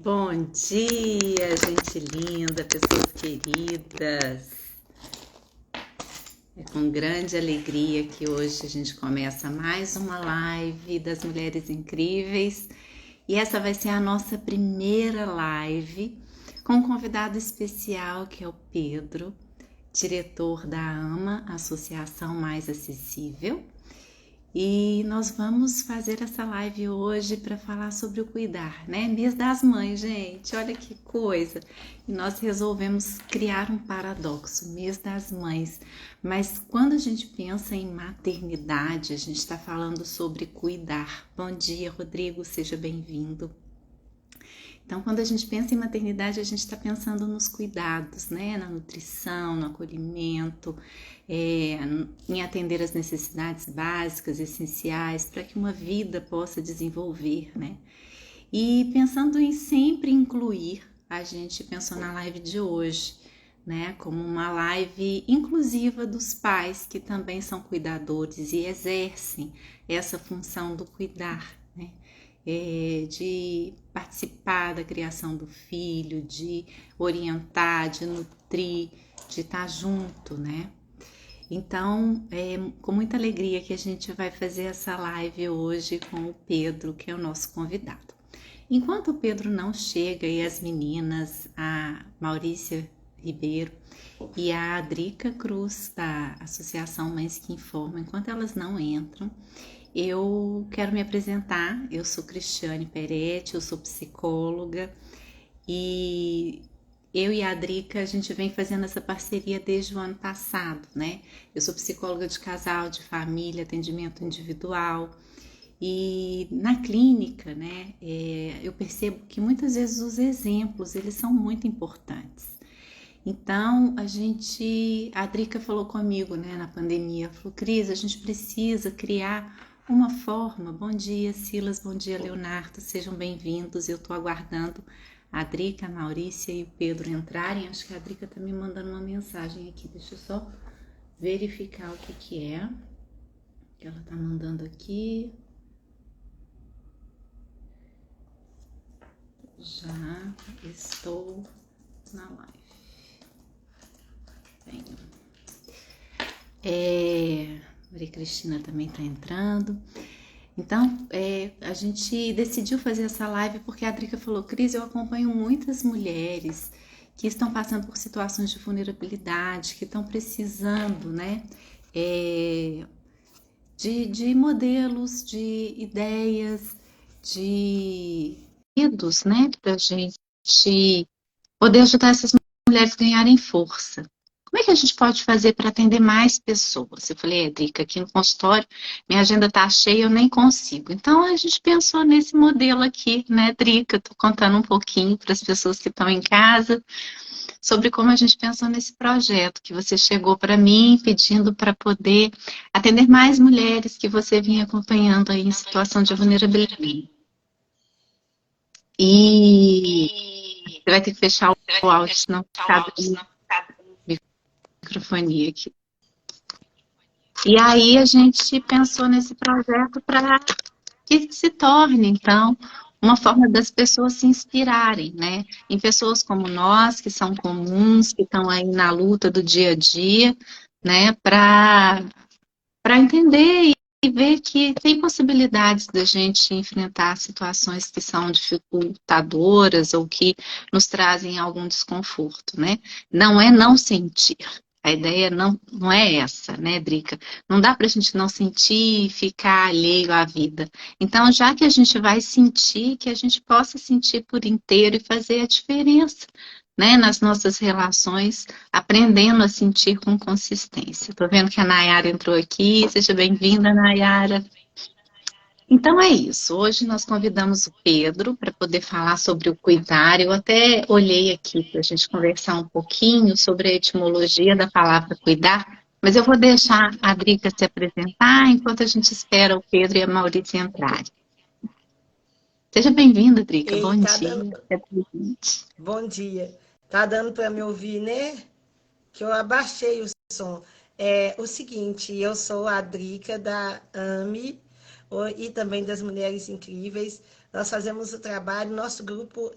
Bom dia, gente linda, pessoas queridas. É com grande alegria que hoje a gente começa mais uma live das Mulheres Incríveis. E essa vai ser a nossa primeira live com um convidado especial que é o Pedro, diretor da AMA, Associação Mais Acessível. E nós vamos fazer essa live hoje para falar sobre o cuidar, né? Mês das Mães, gente, olha que coisa. E nós resolvemos criar um paradoxo, Mês das Mães. Mas quando a gente pensa em maternidade, a gente está falando sobre cuidar. Bom dia, Rodrigo, seja bem-vindo. Então, quando a gente pensa em maternidade, a gente está pensando nos cuidados, né? Na nutrição, no acolhimento, em atender as necessidades básicas, essenciais, para que uma vida possa desenvolver, né? E pensando em sempre incluir, a gente pensou na live de hoje, né? Como uma live inclusiva dos pais que também são cuidadores e exercem essa função do cuidar, né? De participar da criação do filho, de orientar, de nutrir, de estar junto, né? Então, é com muita alegria que a gente vai fazer essa live hoje com o Pedro, que é o nosso convidado. Enquanto o Pedro não chega e as meninas, a Maurícia Ribeiro e a Drica Cruz, da Associação Mães que Informam, enquanto elas não entram, eu quero me apresentar. Eu sou Cristiane Peretti, eu sou psicóloga e eu e a Drica, a gente vem fazendo essa parceria desde o ano passado, né? Eu sou psicóloga de casal, de família, atendimento individual. E na clínica, né, eu percebo que muitas vezes os exemplos, eles são muito importantes. Então, a Drica falou comigo, né, na pandemia, falou, Cris, a gente precisa criar uma forma. Bom dia, Silas, bom dia, Leonardo, sejam bem-vindos. Eu estou aguardando a Drica, a Maurícia e o Pedro entrarem. Acho que a Drica está me mandando uma mensagem aqui, deixa eu só verificar o que é que ela está mandando aqui. Já estou na live. Maria Cristina também está entrando. Então, a gente decidiu fazer essa live porque a Drica falou, Cris, eu acompanho muitas mulheres que estão passando por situações de vulnerabilidade, que estão precisando, né, de modelos, de ideias, de medos, né, para a gente poder ajudar essas mulheres a ganharem força. Como é que a gente pode fazer para atender mais pessoas? Eu falei, Drica, aqui no consultório, minha agenda está cheia, eu nem consigo. Então, a gente pensou nesse modelo aqui, né, Drica? Estou contando um pouquinho para as pessoas que estão em casa sobre como a gente pensou nesse projeto, que você chegou para mim pedindo para poder atender mais mulheres que você vinha acompanhando aí em situação de vulnerabilidade. E você vai ter que fechar o áudio, senão está abrindo microfonia aqui. E aí a gente pensou nesse projeto para que se torne, então, uma forma das pessoas se inspirarem, né? Em pessoas como nós, que são comuns, que estão aí na luta do dia a dia, né? Para entender e ver que tem possibilidades da gente enfrentar situações que são dificultadoras ou que nos trazem algum desconforto, né? Não é não sentir. A ideia não é essa, né, Drica? Não dá para a gente não sentir e ficar alheio à vida. Então, já que a gente vai sentir, que a gente possa sentir por inteiro e fazer a diferença, né, nas nossas relações, aprendendo a sentir com consistência. Estou vendo que a Nayara entrou aqui. Seja bem-vinda, Nayara. Então é isso. Hoje nós convidamos o Pedro para poder falar sobre o cuidar. Eu até olhei aqui para a gente conversar um pouquinho sobre a etimologia da palavra cuidar, mas eu vou deixar a Drica se apresentar enquanto a gente espera o Pedro e a Maurícia entrarem. Seja bem-vinda, Drica. Ei, Bom tá dia. dando... Bom dia. Tá dando para me ouvir, né? Que eu abaixei o som. É o seguinte, eu sou a Drica da AMI e também das Mulheres Incríveis. nós fazemos o trabalho, nosso grupo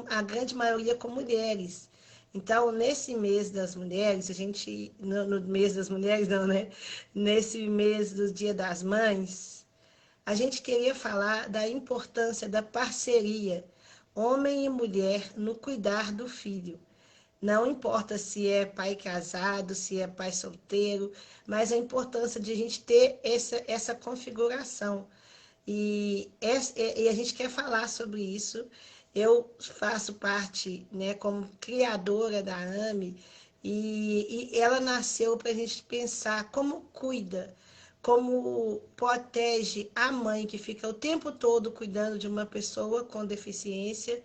a grande maioria com mulheres. Então, nesse mês das mulheres, a gente, no mês das mulheres não, né? Nesse mês do Dia das Mães, a gente queria falar da importância da parceria, homem e mulher, no cuidar do filho. Não importa se é pai casado, se é pai solteiro, mas a importância de a gente ter essa configuração. E a gente quer falar sobre isso. Eu faço parte, né, como criadora da AME, e ela nasceu para a gente pensar como cuida, como protege a mãe que fica o tempo todo cuidando de uma pessoa com deficiência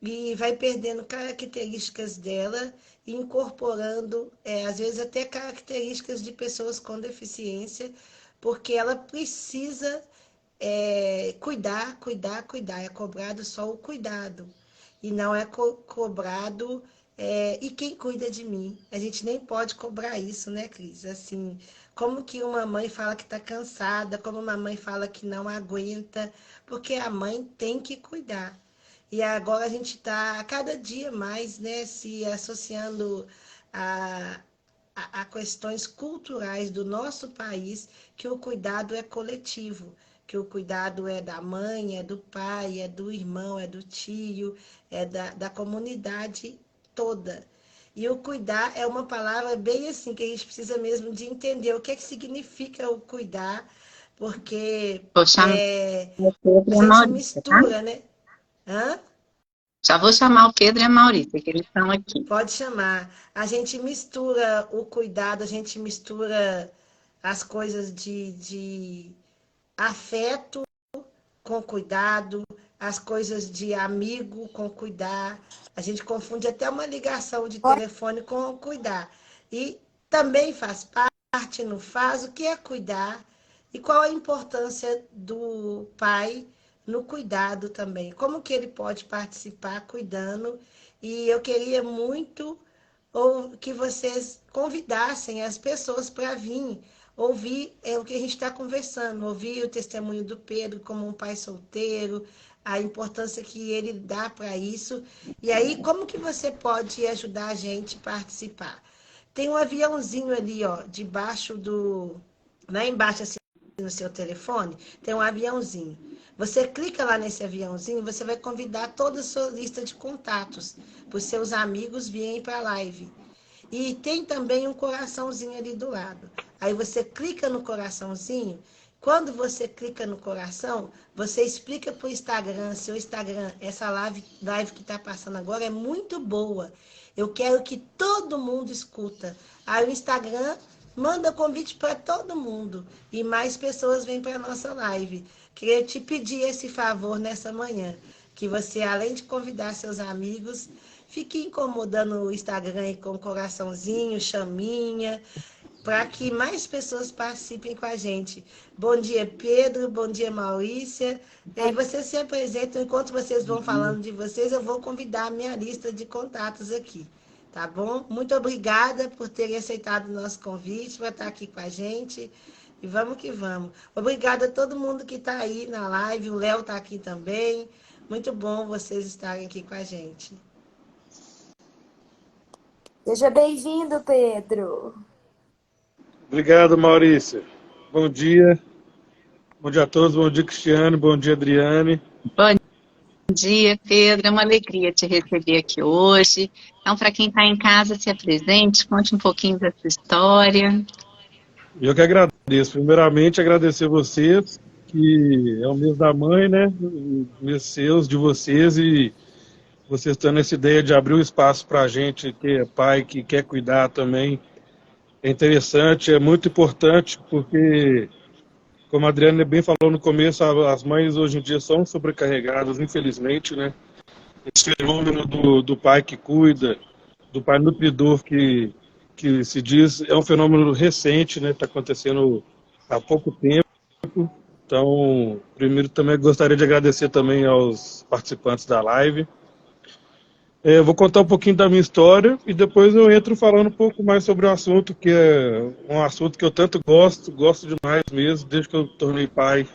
e vai perdendo características dela e incorporando, às vezes, até características de pessoas com deficiência, porque ela precisa cuidar, cuidar, cuidar. É cobrado só o cuidado. E não é cobrado. E quem cuida de mim? A gente nem pode cobrar isso, né, Cris? Assim, como que uma mãe fala que está cansada, como uma mãe fala que não aguenta, porque a mãe tem que cuidar. E agora a gente está a cada dia mais, né, se associando a, a questões culturais do nosso país, que o cuidado é coletivo, que o cuidado é da mãe, é do pai, é do irmão, é do tio, é da comunidade toda. E o cuidar é uma palavra bem assim, que a gente precisa mesmo de entender o que é que significa o cuidar, porque Vou chamar o a Pedro e a gente Maurícia, tá? mistura, né? Hã? Já vou chamar o Pedro e a Maurícia, que eles estão aqui. Pode chamar. A gente mistura o cuidado, a gente mistura as coisas de afeto com cuidado, as coisas de amigo com cuidar. A gente confunde até uma ligação de telefone com cuidar. E também faz parte, não faz, o que é cuidar e qual a importância do pai no cuidado também. Como que ele pode participar cuidando. E eu queria muito que vocês convidassem as pessoas para vir ouvir o que a gente está conversando, ouvir o testemunho do Pedro como um pai solteiro, a importância que ele dá para isso. E aí, como que você pode ajudar a gente a participar? Tem um aviãozinho ali, ó, debaixo do... Lá embaixo, assim, no seu telefone, tem um aviãozinho. Você clica lá nesse aviãozinho, você vai convidar toda a sua lista de contatos para os seus amigos virem para a live. E tem também um coraçãozinho ali do lado. Aí você clica no coraçãozinho. Quando você clica no coração, você explica para o Instagram, seu Instagram, essa live que está passando agora é muito boa. Eu quero que todo mundo escuta. Aí o Instagram manda convite para todo mundo. E mais pessoas vêm para a nossa live. Queria te pedir esse favor nessa manhã. Que você, além de convidar seus amigos, fique incomodando o Instagram aí com coraçãozinho, chaminha, para que mais pessoas participem com a gente. Bom dia, Pedro. Bom dia, Maurícia. E aí vocês se apresentam. Enquanto vocês vão falando de vocês, eu vou convidar a minha lista de contatos aqui. Tá bom? Muito obrigada por terem aceitado o nosso convite, para estar aqui com a gente. E vamos que vamos. Obrigada a todo mundo que está aí na live. O Léo está aqui também. Muito bom vocês estarem aqui com a gente. Seja bem-vindo, Pedro. Obrigado, Maurícia. Bom dia. Bom dia a todos. Bom dia, Cristiane. Bom dia, Adriane. Bom dia, Pedro. É uma alegria te receber aqui hoje. Então, para quem está em casa, se apresente, conte um pouquinho da sua história. Eu que agradeço. Primeiramente, agradecer vocês, que é o mês da mãe, né? O mês seus, de vocês, e vocês tendo essa ideia de abrir o espaço para a gente, que é pai, que quer cuidar também. É interessante, é muito importante, porque, como a Adriana bem falou no começo, as mães hoje em dia são sobrecarregadas, infelizmente, né? Esse fenômeno do pai que cuida, do pai nutridor que se diz, é um fenômeno recente, né? Está acontecendo há pouco tempo. Então, primeiro também gostaria de agradecer também aos participantes da live. Eu vou contar um pouquinho da minha história e depois eu entro falando um pouco mais sobre o assunto, que é um assunto que eu tanto gosto demais mesmo, desde que eu tornei pai.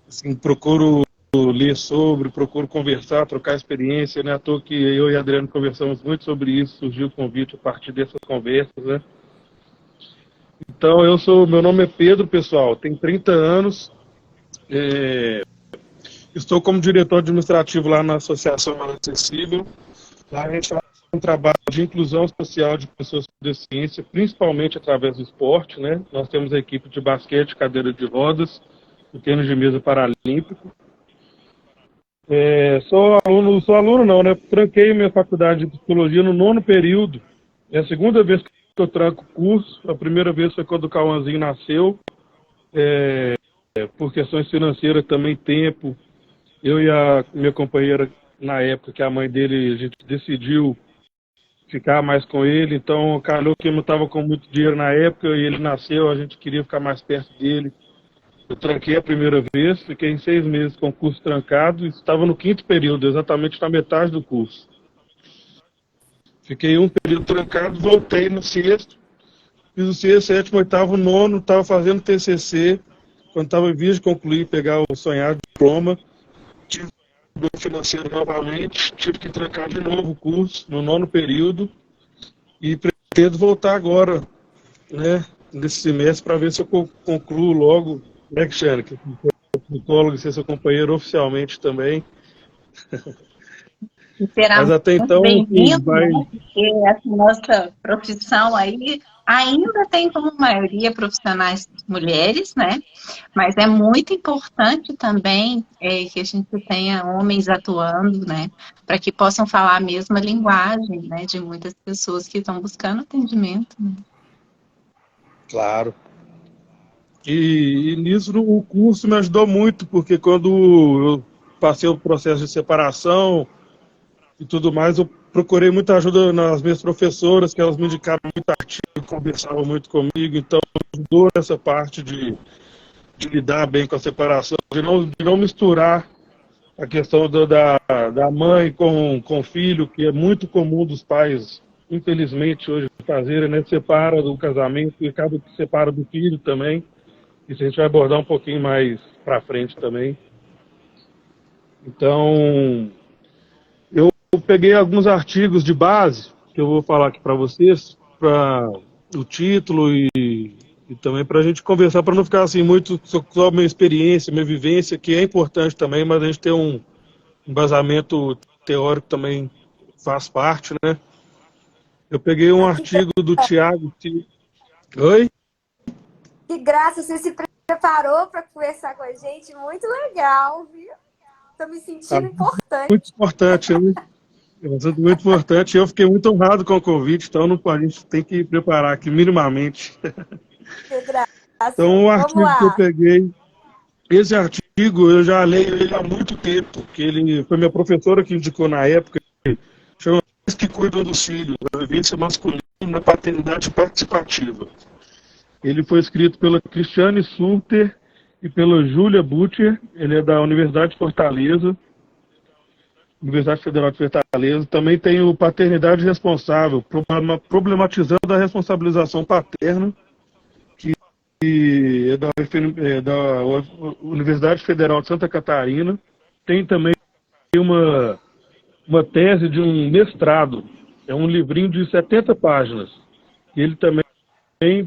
Assim, procuro ler sobre, procuro conversar, trocar experiência, né? À toa que eu e a Adriano conversamos muito sobre isso, surgiu o convite a partir dessas conversas, né? Então, meu nome é Pedro, pessoal, tenho 30 anos, estou como diretor administrativo lá na Associação Mais Acessível. Lá a gente faz um trabalho de inclusão social de pessoas com deficiência, principalmente através do esporte, né? Nós temos a equipe de basquete, cadeira de rodas, o tênis de mesa paralímpico. Sou aluno não, né? Tranquei minha faculdade de psicologia no 9º período. É a segunda vez que eu tranco o curso. A primeira vez foi quando o Cauãzinho nasceu. Por questões financeiras também, tempo. Eu e a minha companheira, na época que a mãe dele, a gente decidiu ficar mais com ele. Então, calhou que eu não estava com muito dinheiro na época e ele nasceu, a gente queria ficar mais perto dele. Eu tranquei a primeira vez, fiquei em 6 meses com o curso trancado e estava no 5º período, exatamente na metade do curso. Fiquei um período trancado, voltei no 6º, fiz o 6º, 7º, 8º, 9º, estava fazendo TCC, quando estava em vias de concluir, pegar o sonhado diploma, tive problema financeiro novamente, tive que trancar de novo o curso, no 9º período, e pretendo voltar agora, né, nesse semestre, para ver se eu concluo logo, né, Cristiane, que é psicólogo e ser seu companheiro oficialmente também. Mas até então, Bem-vindo, né? Porque essa nossa profissão aí ainda tem como maioria profissionais mulheres, né? Mas é muito importante também que a gente tenha homens atuando, né? Para que possam falar a mesma linguagem, né? De muitas pessoas que estão buscando atendimento. Né? Claro. E nisso o curso me ajudou muito, porque quando eu passei o processo de separação e tudo mais, eu procurei muita ajuda nas minhas professoras, que elas me indicaram muito artigo, conversavam muito comigo, então ajudou nessa parte de lidar bem com a separação, de não misturar a questão da mãe com o filho, que é muito comum dos pais, infelizmente, hoje fazerem, né? Separa do casamento e acaba que separa do filho também. Isso a gente vai abordar um pouquinho mais para frente também. Então, eu peguei alguns artigos de base, que eu vou falar aqui para vocês, para o título e também para a gente conversar, para não ficar assim muito só a minha experiência, minha vivência, que é importante também, mas a gente ter um embasamento teórico também faz parte, né? Eu peguei um artigo do Tiago. Oi? Que graça, você se preparou para conversar com a gente, muito legal, viu? Estou me sentindo importante. Muito importante, né? É um assunto muito importante. Eu fiquei muito honrado com o convite, então a gente tem que preparar aqui minimamente. Que graça. Então, o artigo que eu peguei, esse artigo eu já leio ele há muito tempo, que ele foi minha professora que indicou na época, chama Pais que Cuidam dos Filhos, a vivência masculina na paternidade participativa. Ele foi escrito pela Cristiane Surter e pela Júlia Butcher, ele é da Universidade de Fortaleza, Universidade Federal de Fortaleza. Também tem o Paternidade Responsável, problematizando a responsabilização paterna, que é da Universidade Federal de Santa Catarina. Tem também uma tese de um mestrado, é um livrinho de 70 páginas. Ele também,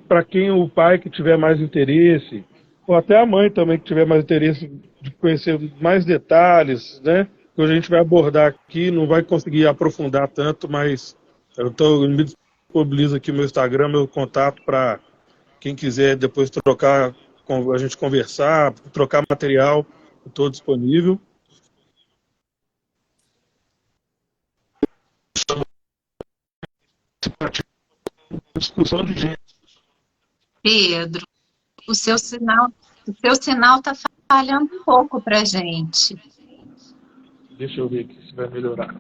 para quem o pai que tiver mais interesse, ou até a mãe também que tiver mais interesse de conhecer mais detalhes, né? Que hoje a gente vai abordar aqui, não vai conseguir aprofundar tanto, mas eu me disponibilizo aqui meu Instagram, meu contato para quem quiser depois trocar, a gente conversar, trocar material, estou disponível. Discussão de gênero. Pedro, o seu sinal está falhando um pouco para a gente. Deixa eu ver aqui se vai melhorar.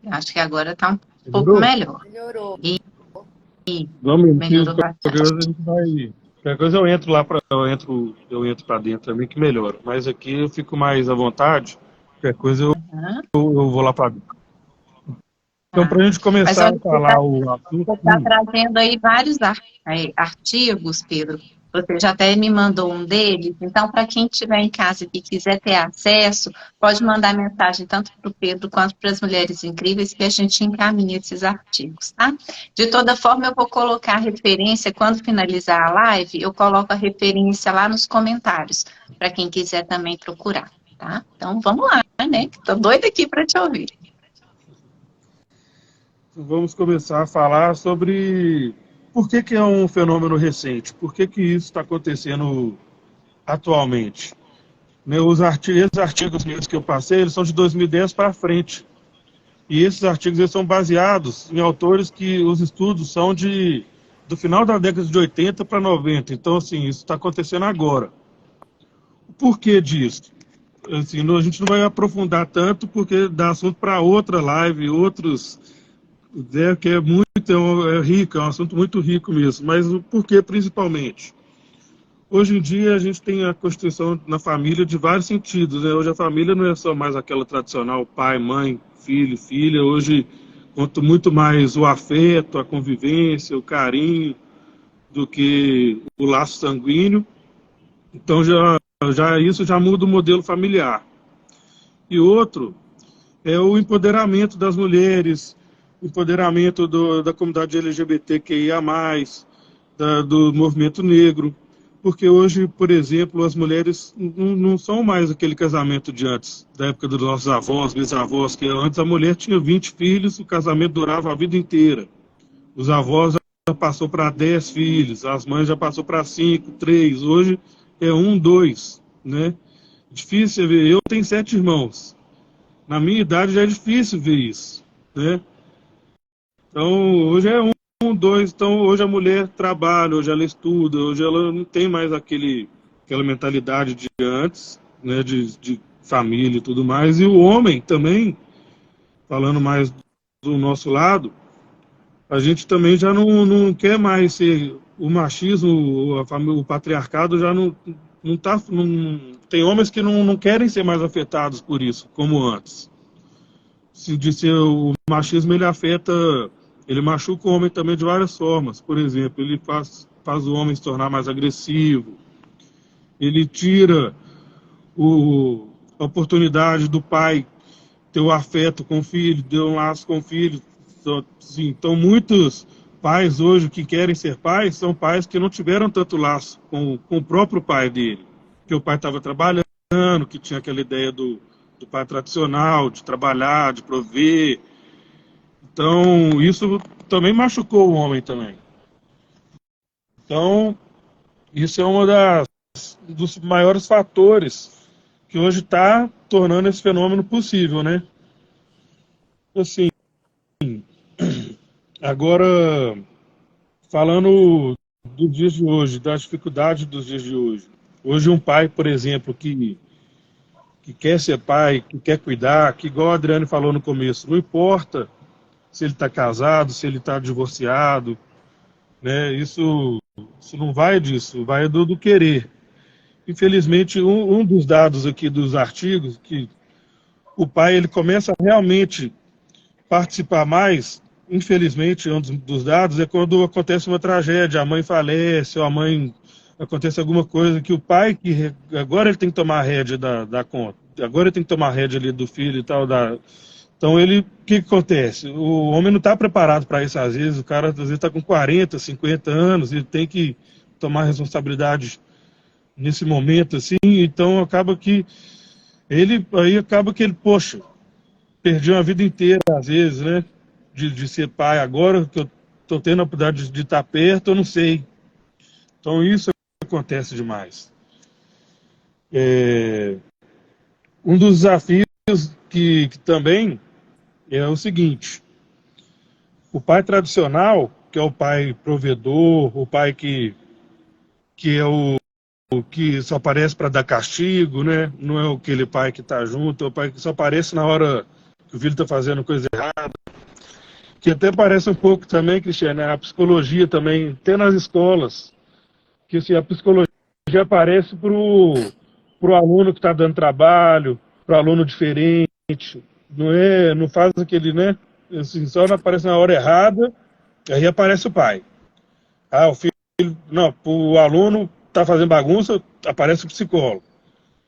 Acho que agora está um pouco melhor. Melhorou. Vamos, Melhorou bastante. Qualquer coisa eu entro lá, eu entro para dentro também que melhora. Mas aqui eu fico mais à vontade. Qualquer coisa eu vou lá para dentro. Então, para a gente Mas começar olha, a falar o assunto. você está trazendo aí vários artigos, Pedro. Você já até me mandou um deles. Então, para quem estiver em casa e quiser ter acesso, pode mandar mensagem tanto para o Pedro quanto para as Mulheres Incríveis, que a gente encaminha esses artigos, tá? De toda forma, eu vou colocar a referência, quando finalizar a live, eu coloco a referência lá nos comentários, para quem quiser também procurar, tá? Então, vamos lá, né? Estou doida aqui para te ouvir. Vamos começar a falar sobre por que é um fenômeno recente, por que isso está acontecendo atualmente. Né, esses artigos meus que eu passei, eles são de 2010 para frente. E esses artigos eles são baseados em autores que os estudos são do final da década de 80 para 90. Então, assim, isso está acontecendo agora. O porquê disso? Assim, a gente não vai aprofundar tanto, porque dá assunto para outra live, outros... que é muito rico, é um assunto muito rico mesmo, mas o porquê principalmente? Hoje em dia a gente tem a constituição na família de vários sentidos, né? Hoje a família não é só mais aquela tradicional pai, mãe, filho, filha, hoje conta muito mais o afeto, a convivência, o carinho, do que o laço sanguíneo, então isso já muda o modelo familiar. E outro é o empoderamento das mulheres, empoderamento da comunidade LGBTQIA+, do movimento negro, porque hoje, por exemplo, as mulheres não são mais aquele casamento de antes, da época dos nossos avós, bisavós, que antes a mulher tinha 20 filhos, o casamento durava a vida inteira. Os avós já passou para 10 filhos, as mães já passou para 5, 3, hoje é 1, 2, né? Difícil ver, eu tenho 7 irmãos, na minha idade já é difícil ver isso, né? Então, hoje é 1, 2, então hoje a mulher trabalha, hoje ela estuda, hoje ela não tem mais aquela mentalidade de antes, né, de família e tudo mais, e o homem também, falando mais do nosso lado, a gente também já não quer mais ser o machismo, o patriarcado já não tá, tem homens que não querem ser mais afetados por isso, como antes. O machismo ele afeta, ele machuca o homem também de várias formas. Por exemplo, ele faz o homem se tornar mais agressivo, ele tira a oportunidade do pai ter o afeto com o filho, ter um laço com o filho. Então, muitos pais hoje que querem ser pais são pais que não tiveram tanto laço com o próprio pai dele, que o pai estava trabalhando, que tinha aquela ideia do pai tradicional, de trabalhar, de prover. Então, isso também machucou o homem também. Então, isso é um dos maiores fatores que hoje está tornando esse fenômeno possível, né? Assim, agora, falando dos dias de hoje, das dificuldades dos dias de hoje. Hoje um pai, por exemplo, que quer ser pai, que quer cuidar, que igual a Adriane falou no começo, não importa se ele está casado, se ele está divorciado, né? Isso não vai disso, vai do querer. Infelizmente, um dos dados aqui dos artigos, que o pai ele começa a realmente participar mais, infelizmente, um dos dados é quando acontece uma tragédia, a mãe falece, ou acontece alguma coisa, que o pai, que agora ele tem que tomar a rédea da conta, agora ele tem que tomar a rédea ali do filho e tal, então o que acontece? O homem não está preparado para isso às vezes, o cara às vezes está com 40, 50 anos, ele tem que tomar responsabilidade nesse momento, assim, então acaba que ele, poxa, perdi uma vida inteira, às vezes, né, de ser pai agora, que eu estou tendo a oportunidade de estar perto, eu não sei. Então isso acontece demais. Um dos desafios que também é o seguinte, o pai tradicional, que é o pai provedor, o pai que é o que só aparece para dar castigo, né? Não é aquele pai que está junto, é o pai que só aparece na hora que o filho está fazendo coisa errada. Que até parece um pouco também, Cristiane, a psicologia também, até nas escolas, que assim, a psicologia aparece para o aluno que está dando trabalho, para o aluno diferente, não faz aquele, né? assim, só não aparece na hora errada, aí aparece o pai. Ah, o filho, não, o aluno está fazendo bagunça, aparece o psicólogo.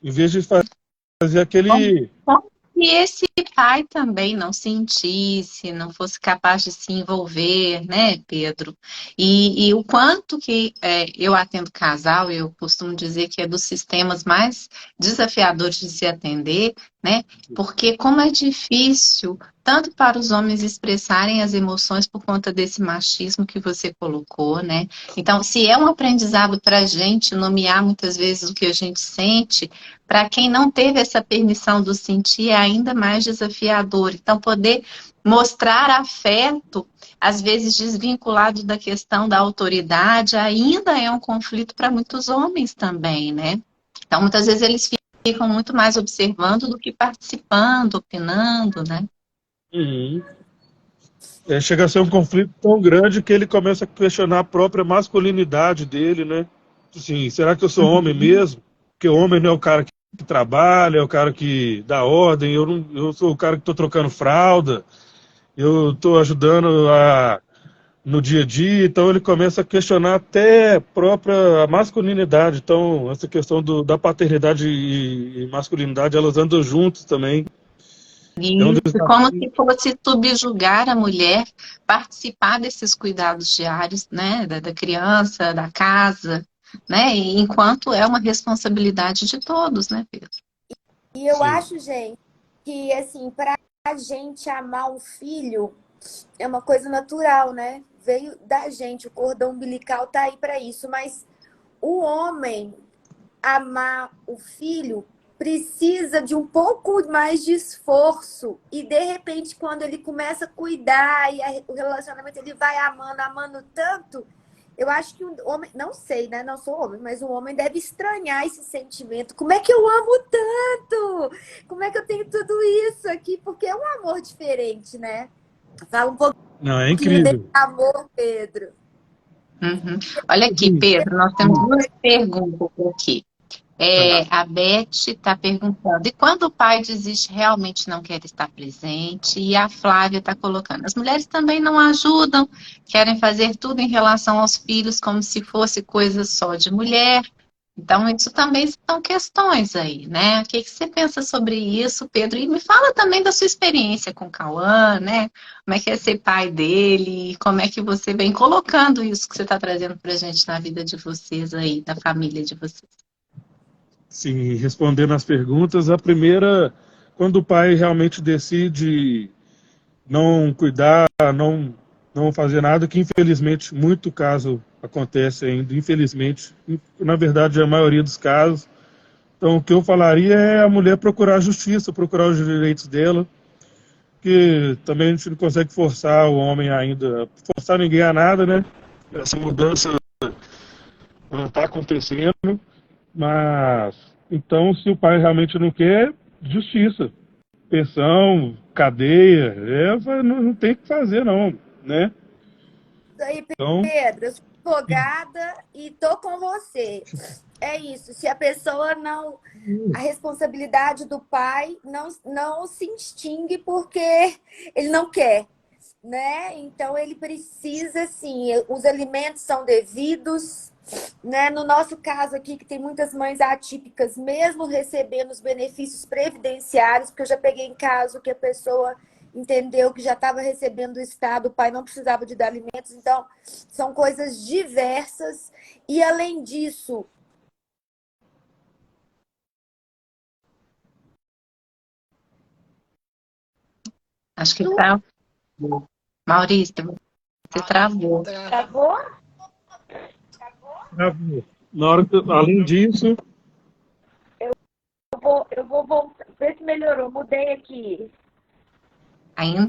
Em vez de fazer aquele. Como se esse pai também não sentisse, não fosse capaz de se envolver, né, Pedro? E o quanto que eu atendo casal, eu costumo dizer que é dos sistemas mais desafiadores de se atender, né? Porque como é difícil, tanto para os homens expressarem as emoções por conta desse machismo que você colocou, né? Então, se é um aprendizado para a gente nomear muitas vezes o que a gente sente, para quem não teve essa permissão do sentir, é ainda mais desafiador. Então, poder mostrar afeto, às vezes desvinculado da questão da autoridade, ainda é um conflito para muitos homens também, né? Então, muitas vezes eles ficam muito mais observando do que participando, opinando, né? Uhum. Chega a ser um conflito tão grande que ele começa a questionar a própria masculinidade dele, né? Assim, será que eu sou homem mesmo? Porque o homem não é o cara que trabalha, é o cara que dá ordem, eu sou o cara que estou trocando fralda, eu estou ajudando no dia a dia, então ele começa a questionar até a própria masculinidade. Então, essa questão da paternidade e masculinidade, elas andam juntas também. É um Isso, como se fosse subjugar a mulher, participar desses cuidados diários, né, da criança, da casa, né, enquanto é uma responsabilidade de todos, né, Pedro? E eu Sim. acho, gente, que assim, para a gente amar um filho é uma coisa natural, né? Veio da gente, o cordão umbilical tá aí para isso, mas o homem amar o filho precisa de um pouco mais de esforço e de repente quando ele começa a cuidar e o relacionamento ele vai amando tanto, eu acho que um homem, não sei, né? Não sou homem, mas um homem deve estranhar esse sentimento. Como é que eu amo tanto? Como é que eu tenho tudo isso aqui? Porque é um amor diferente, né? Fala um Não, é pouquinho desse incrível. amor, Pedro. Uhum. Olha aqui, Pedro, nós temos duas perguntas aqui. A Beth está perguntando, e quando o pai desiste, realmente não quer estar presente? E a Flávia está colocando, as mulheres também não ajudam, querem fazer tudo em relação aos filhos como se fosse coisa só de mulher. Então, isso também são questões aí, né? O que você pensa sobre isso, Pedro? E me fala também da sua experiência com o Cauã, né? Como é que é ser pai dele? E como é que você vem colocando isso que você está trazendo para a gente na vida de vocês aí, da família de vocês? Sim, respondendo as perguntas, a primeira, quando o pai realmente decide não cuidar, não fazer nada, que infelizmente muito caso acontece ainda, infelizmente, na verdade é a maioria dos casos. Então o que eu falaria é a mulher procurar a justiça, procurar os direitos dela, que também a gente não consegue forçar o homem ainda, forçar ninguém a nada, né? Essa mudança não está acontecendo, mas então se o pai realmente não quer, justiça, pensão, cadeia, não tem o que fazer não, né? Aí, Então, Pedro, eu sou advogada e tô com você. É isso, se a pessoa não... A responsabilidade do pai não se extingue porque ele não quer, né? Então, ele precisa, sim, os alimentos são devidos, né? No nosso caso aqui, que tem muitas mães atípicas, mesmo recebendo os benefícios previdenciários, porque eu já peguei em caso que a pessoa entendeu que já estava recebendo do Estado, o pai não precisava de dar alimentos, então são coisas diversas. E além disso, Acho que travou. Maurício, você travou. travou? na hora que, além disso, Eu vou voltar, ver se melhorou. Mudei aqui. Ainda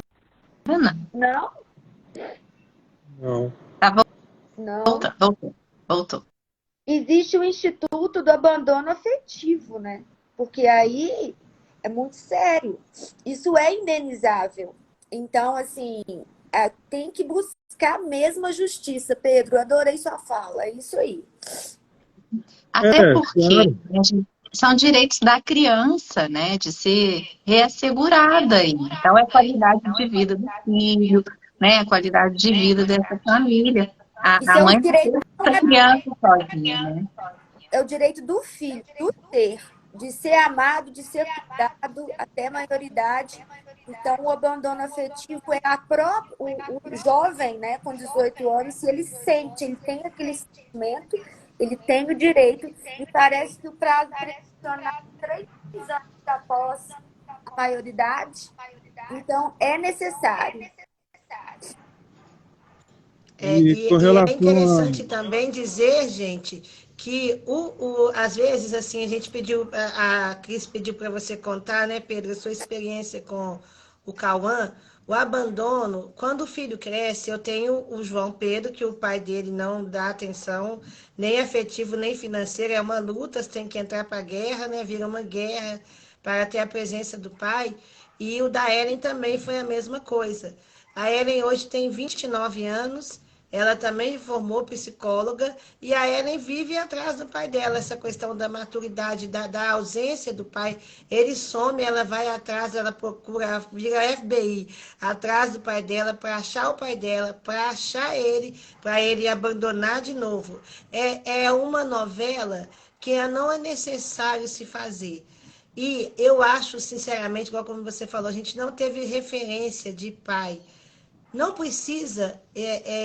não. Não? não. Tá Não. voltou. Existe o Instituto do Abandono Afetivo, né? Porque aí é muito sério. Isso é indenizável. Então, assim, tem que buscar mesmo a justiça, Pedro. Adorei sua fala. É isso aí. Até porque Claro. são direitos da criança, né, de ser reassegurada. Então, é qualidade de vida do filho, né, a qualidade de vida dessa família. Isso A é um mãe não direito, deixa essa criança sozinha, né? é o direito do filho, do ser, de ser amado, de ser cuidado até a maioridade. Então, o abandono afetivo é o jovem, né, com 18 anos, se ele sente, ele tem aquele sentimento, ele tem o direito, e parece que o prazo prescricional é 3 anos após a maioridade. Então, é necessário. E com E é relação interessante também dizer, gente, que às vezes, assim, a gente pediu, a Cris pediu para você contar, né, Pedro, a sua experiência com o Cauã, o abandono, quando o filho cresce, eu tenho o João Pedro, que o pai dele não dá atenção, nem afetivo, nem financeira, é uma luta, você tem que entrar para a guerra, né, vira uma guerra para ter a presença do pai, e o da Ellen também foi a mesma coisa. A Ellen hoje tem 29 anos, ela também formou psicóloga e a Ellen vive atrás do pai dela, essa questão da maturidade, da ausência do pai. Ele some, ela vai atrás, ela procura, vira FBI, atrás do pai dela, para achar o pai dela, para achar ele, para ele abandonar de novo. É uma novela que não é necessário se fazer. E eu acho, sinceramente, igual como você falou, a gente não teve referência de pai. Não precisa,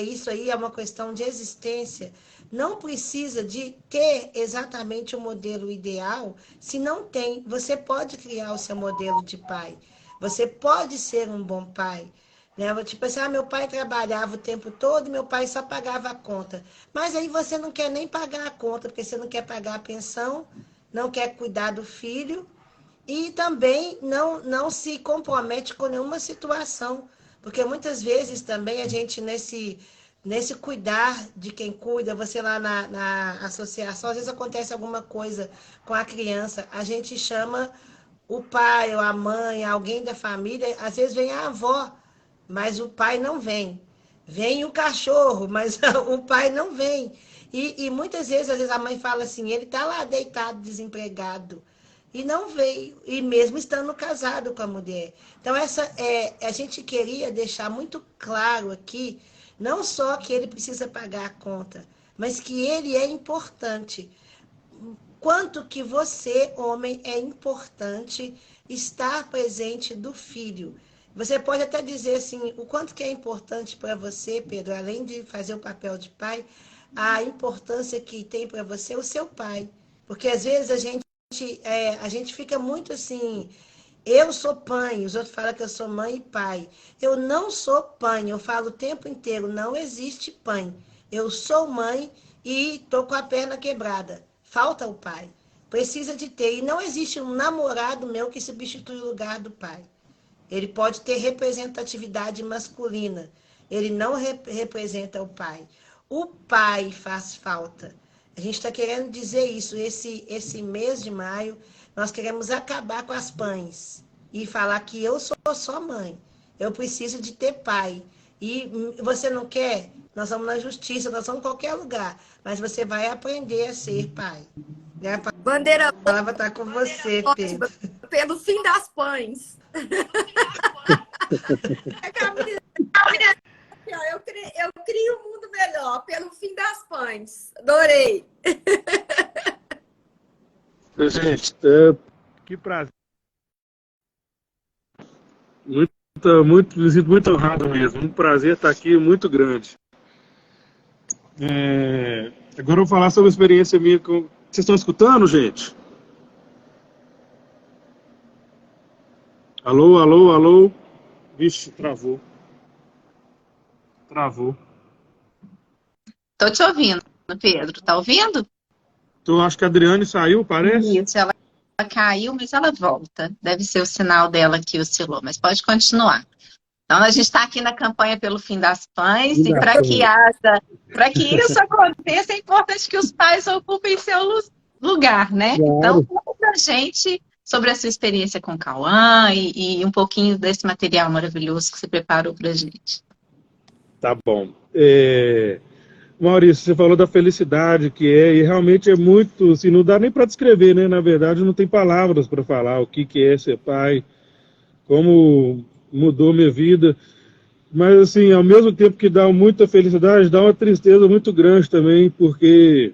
isso aí é uma questão de existência, não precisa de ter exatamente o modelo ideal, se não tem, você pode criar o seu modelo de pai, você pode ser um bom pai. Né? Tipo assim, meu pai trabalhava o tempo todo, meu pai só pagava a conta. Mas aí você não quer nem pagar a conta, porque você não quer pagar a pensão, não quer cuidar do filho, e também não se compromete com nenhuma situação, porque muitas vezes também a gente, nesse cuidar de quem cuida, você lá na associação, às vezes acontece alguma coisa com a criança, a gente chama o pai ou a mãe, alguém da família, às vezes vem a avó, mas o pai não vem. Vem o cachorro, mas o pai não vem. E muitas vezes, às vezes, a mãe fala assim, ele está lá deitado, desempregado. E não veio, e mesmo estando casado com a mulher. Então, a gente queria deixar muito claro aqui, não só que ele precisa pagar a conta, mas que ele é importante. Quanto que você, homem, é importante estar presente do filho. Você pode até dizer assim, o quanto que é importante para você, Pedro, além de fazer o papel de pai, a importância que tem para você o seu pai. Porque às vezes a gente fica muito assim, eu sou pai, os outros falam que eu sou mãe e pai. Eu não sou pai, eu falo o tempo inteiro, não existe pai. Eu sou mãe e tô com a perna quebrada. Falta o pai. Precisa de ter. E não existe um namorado meu que substitui o lugar do pai. Ele pode ter representatividade masculina. Ele não representa o pai. O pai faz falta. A gente está querendo dizer isso. Esse mês de maio, nós queremos acabar com as pães e falar que eu sou só mãe. Eu preciso de ter pai. E você não quer? Nós vamos na justiça, nós vamos em qualquer lugar. Mas você vai aprender a ser pai. Né? A Bandeira palavra está com você, ótima, Pedro. pelo fim das pães. Camila, eu crio um mundo melhor, pelo fim das pães. Adorei. gente, que prazer. Me sinto muito honrado mesmo. Um prazer estar aqui, muito grande. Agora eu vou falar sobre a experiência minha com. Vocês estão escutando, gente? Alô, alô, alô. Vixe, travou. Travou. Tô te ouvindo, Pedro. Tá ouvindo? Então, acho que a Adriane saiu, parece. Isso, ela caiu, mas ela volta. Deve ser o sinal dela que oscilou, mas pode continuar. Então, a gente está aqui na campanha pelo fim das pães, e para que isso aconteça, é importante que os pais ocupem seu lugar, né? Claro. Então, conta pra gente sobre a sua experiência com o Cauã e um pouquinho desse material maravilhoso que você preparou pra gente. Tá bom. Maurício, você falou da felicidade que é, e realmente é muito, assim, não dá nem para descrever, né? Na verdade, não tem palavras para falar o que é ser pai, como mudou minha vida. Mas, assim, ao mesmo tempo que dá muita felicidade, dá uma tristeza muito grande também, porque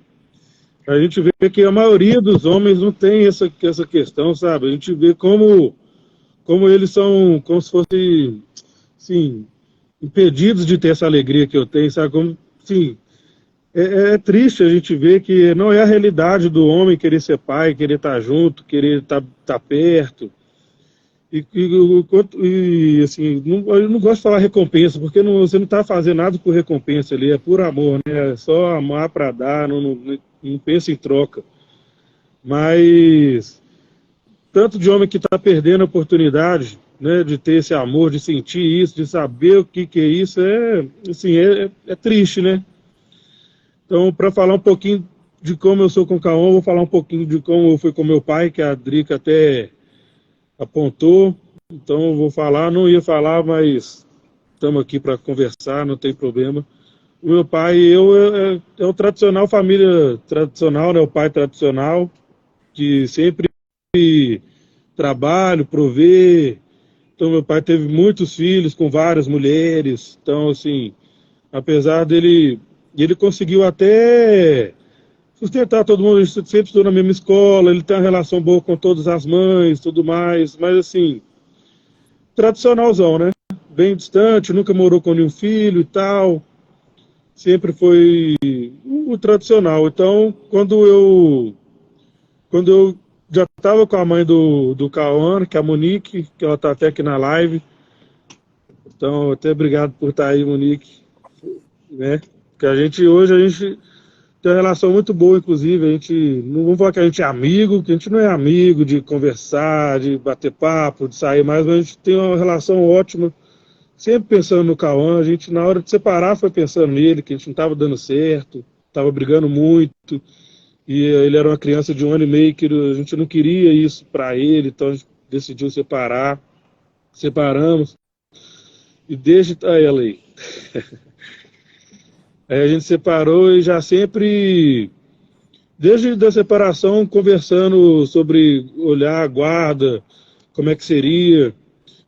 a gente vê que a maioria dos homens não tem essa questão, sabe? A gente vê como eles são, como se fossem, assim, impedidos de ter essa alegria que eu tenho, sabe? Como, sim, é triste a gente ver que não é a realidade do homem querer ser pai, querer estar junto, querer estar perto. Assim, eu não gosto de falar recompensa, porque você não está fazendo nada por recompensa ali, é por amor, né? É só amar para dar, não pensa em troca. Mas tanto de homem que está perdendo a oportunidade, né, de ter esse amor, de sentir isso, de saber o que é isso, assim, é triste, né? Então, para falar um pouquinho de como eu sou com o Cauã, vou falar um pouquinho de como eu fui com meu pai, que a Drica até apontou. Então, eu vou falar, não ia falar, mas estamos aqui para conversar, não tem problema. O meu pai e eu é o tradicional, família tradicional, né, o pai tradicional, que sempre trabalho, prover. Então, meu pai teve muitos filhos com várias mulheres. Então, assim, apesar dele, ele conseguiu até sustentar todo mundo, a gente sempre estudou na mesma escola, ele tem uma relação boa com todas as mães, tudo mais, mas assim, tradicionalzão, né? Bem distante, nunca morou com nenhum filho e tal, sempre foi o tradicional. Então, quando eu já estava com a mãe do Cauã, que é a Monique, que ela está até aqui na live, então até obrigado por estar aí, Monique, né? Porque hoje a gente tem uma relação muito boa, inclusive, a gente, não vamos falar que a gente é amigo, que a gente não é amigo de conversar, de bater papo, de sair mais, mas a gente tem uma relação ótima, sempre pensando no Cauã, a gente na hora de separar foi pensando nele, que a gente não estava dando certo, estava brigando muito, e ele era uma criança de 1 ano e meio, que a gente não queria isso para ele, então a gente decidiu separar, separamos, e desde ela aí. Aí a gente separou e já sempre, desde a separação, conversando sobre olhar a guarda, como é que seria.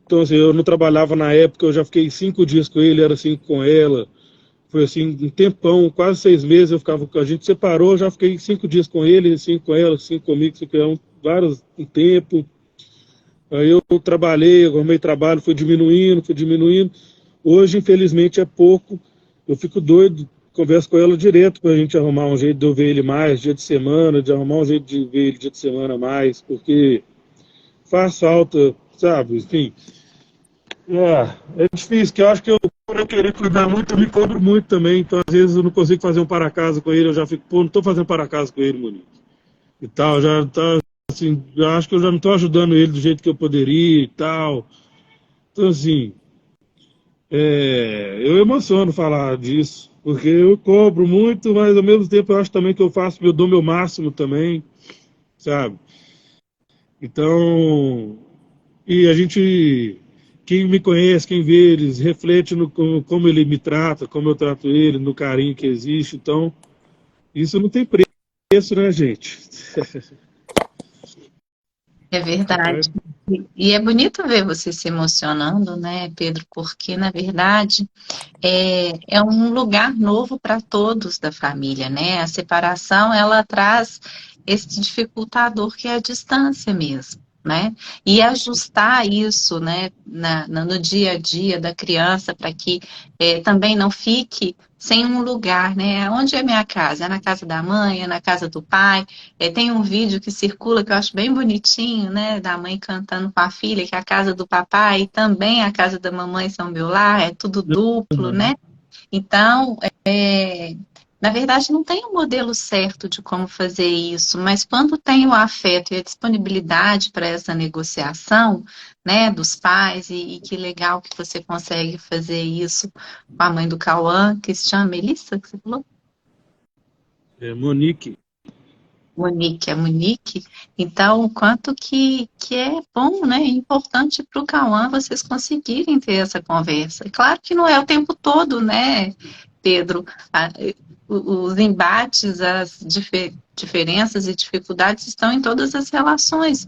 Então, assim, eu não trabalhava na época, eu já fiquei 5 dias com ele, era 5 com ela. Foi assim, um tempão, quase 6 meses eu ficava, a gente separou, já fiquei 5 dias com ele, 5 com ela, 5 comigo, 5 com ela, um tempo. Aí eu trabalhei, arrumei trabalho, fui diminuindo, fui diminuindo. Hoje, infelizmente, é pouco. Eu fico doido, converso com ela direto para a gente arrumar um jeito de eu ver ele mais dia de semana, de arrumar um jeito de ver ele dia de semana mais, porque faz falta, sabe? Enfim, é difícil, que eu acho que por eu querer cuidar muito, eu me cobro muito também. Então, às vezes, eu não consigo fazer um para-casa com ele, eu já fico, pô, não estou fazendo para-casa com ele, Monique. E tal, já tá, assim, eu acho que eu já não estou ajudando ele do jeito que eu poderia e tal. Então, assim, eu emociono falar disso, porque eu cobro muito, mas ao mesmo tempo eu acho também que eu dou meu máximo também, sabe? Então, e a gente, quem me conhece, quem vê eles, reflete no como ele me trata, como eu trato ele, no carinho que existe. Então, isso não tem preço, né, gente? É verdade. E é bonito ver você se emocionando, né, Pedro? Porque, na verdade, é um lugar novo para todos da família, né? A separação, ela traz esse dificultador que é a distância mesmo, né? E ajustar isso, né, no dia a dia da criança para que também não fique sem um lugar, né? Onde é minha casa? É na casa da mãe? É na casa do pai? Tem um vídeo que circula que eu acho bem bonitinho, né? Da mãe cantando com a filha, que é a casa do papai e também a casa da mamãe são meu lar, é tudo duplo, né? Então, na verdade, não tem um modelo certo de como fazer isso, mas quando tem o afeto e a disponibilidade para essa negociação, né, dos pais, e que legal que você consegue fazer isso com a mãe do Cauã, que se chama Melissa, que você falou? Monique. Monique, a Monique. Então, o quanto que é bom, né? É importante para o Cauã vocês conseguirem ter essa conversa. Claro que não é o tempo todo, né, Pedro? os embates, as diferenças e dificuldades estão em todas as relações.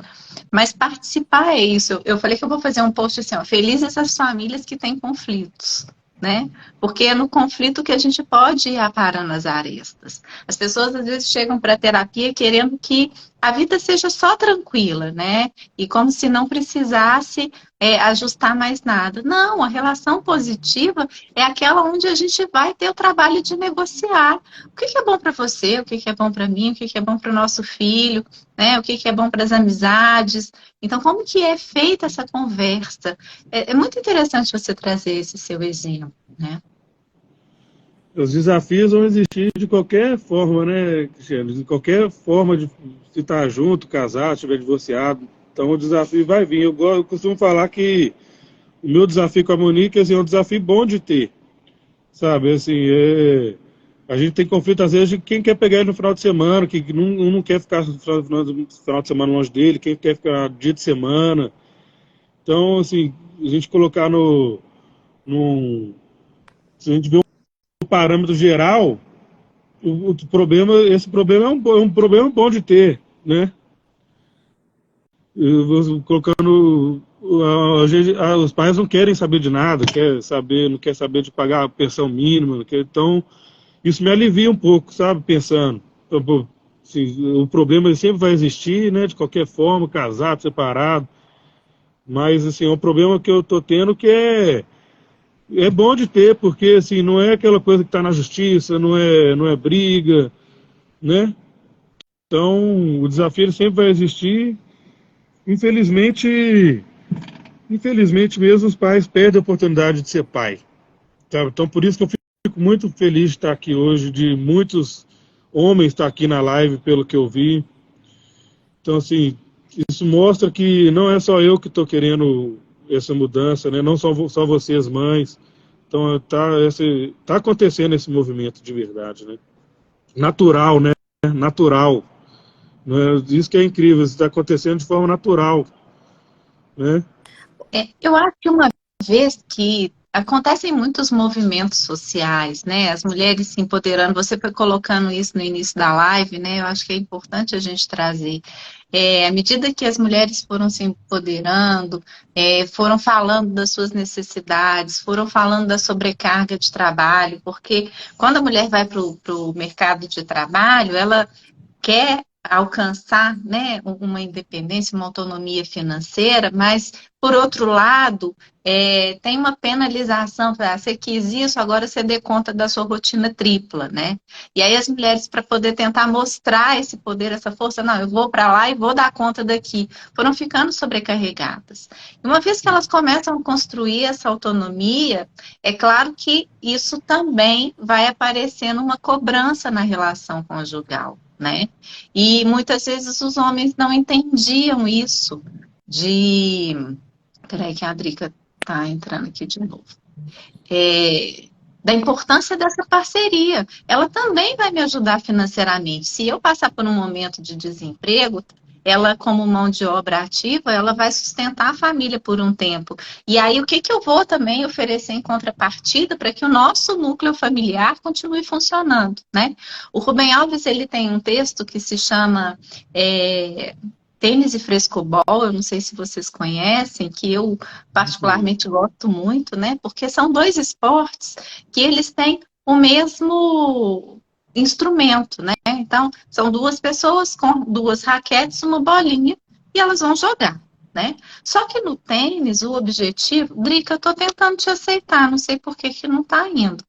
Mas participar é isso. Eu falei que eu vou fazer um post assim, ó, felizes as famílias que têm conflitos, né? Porque é no conflito que a gente pode ir aparando as arestas. As pessoas às vezes chegam para a terapia querendo que a vida seja só tranquila, né? E como se não precisasse ajustar mais nada. Não, a relação positiva é aquela onde a gente vai ter o trabalho de negociar. O que é bom para você, o que é bom para mim, o que é bom para o nosso filho, né? O que é bom para as amizades. Então, como que é feita essa conversa? É muito interessante você trazer esse seu exemplo, né? Os desafios vão existir de qualquer forma, né, Cristiano? De qualquer forma de se estar junto, casado, se estiver divorciado. Então o desafio vai vir. Eu costumo falar que o meu desafio com a Monique assim, é um desafio bom de ter. Sabe, assim, a gente tem conflito às vezes de quem quer pegar ele no final de semana, que não quer ficar no final de semana longe dele, quem quer ficar dia de semana. Então, assim, a gente colocar se a gente vê um parâmetro geral, esse problema é um problema bom de ter, né? Colocando os pais não querem saber de nada, não quer saber de pagar a pensão mínima, então isso me alivia um pouco, sabe? Pensando, assim, o problema ele sempre vai existir, né? De qualquer forma, casado, separado, mas assim, é um problema que eu tô tendo que é bom de ter, porque assim, não é aquela coisa que está na justiça, não é briga, né? Então, o desafio ele sempre vai existir. Infelizmente mesmo os pais perdem a oportunidade de ser pai. Tá? Então, por isso que eu fico muito feliz de estar aqui hoje, de muitos homens estar aqui na live, pelo que eu vi. Então, assim, isso mostra que não é só eu que estou querendo essa mudança, né? Não só vocês, mães. Então, tá acontecendo esse movimento de verdade, né? Natural, né? Natural. Né? Isso que é incrível, isso está acontecendo de forma natural, né? Eu acho que uma vez que acontecem muitos movimentos sociais, né? As mulheres se empoderando, você foi colocando isso no início da live, né? Eu acho que é importante a gente trazer. À medida que as mulheres foram se empoderando, foram falando das suas necessidades, foram falando da sobrecarga de trabalho, porque quando a mulher vai para o mercado de trabalho, ela quer alcançar, né, uma independência, uma autonomia financeira, mas, por outro lado, tem uma penalização, você quis isso, agora você dê conta da sua rotina tripla, né? E aí as mulheres, para poder tentar mostrar esse poder, essa força, não, eu vou para lá e vou dar conta daqui, foram ficando sobrecarregadas. E uma vez que elas começam a construir essa autonomia, é claro que isso também vai aparecendo uma cobrança na relação conjugal, né? E muitas vezes os homens não entendiam isso Peraí que a Drica tá entrando aqui de novo. Da importância dessa parceria. Ela também vai me ajudar financeiramente. Se eu passar por um momento de desemprego, ela, como mão de obra ativa, ela vai sustentar a família por um tempo. E aí, o que eu vou também oferecer em contrapartida para que o nosso núcleo familiar continue funcionando, né? O Rubem Alves, ele tem um texto que se chama Tênis e Frescobol, eu não sei se vocês conhecem, que eu particularmente gosto muito, né? Porque são dois esportes que eles têm o mesmo instrumento, né? Então, são duas pessoas com duas raquetes, uma bolinha, e elas vão jogar, né? Só que no tênis, o objetivo... Drica, eu tô tentando te aceitar, não sei por que não tá indo.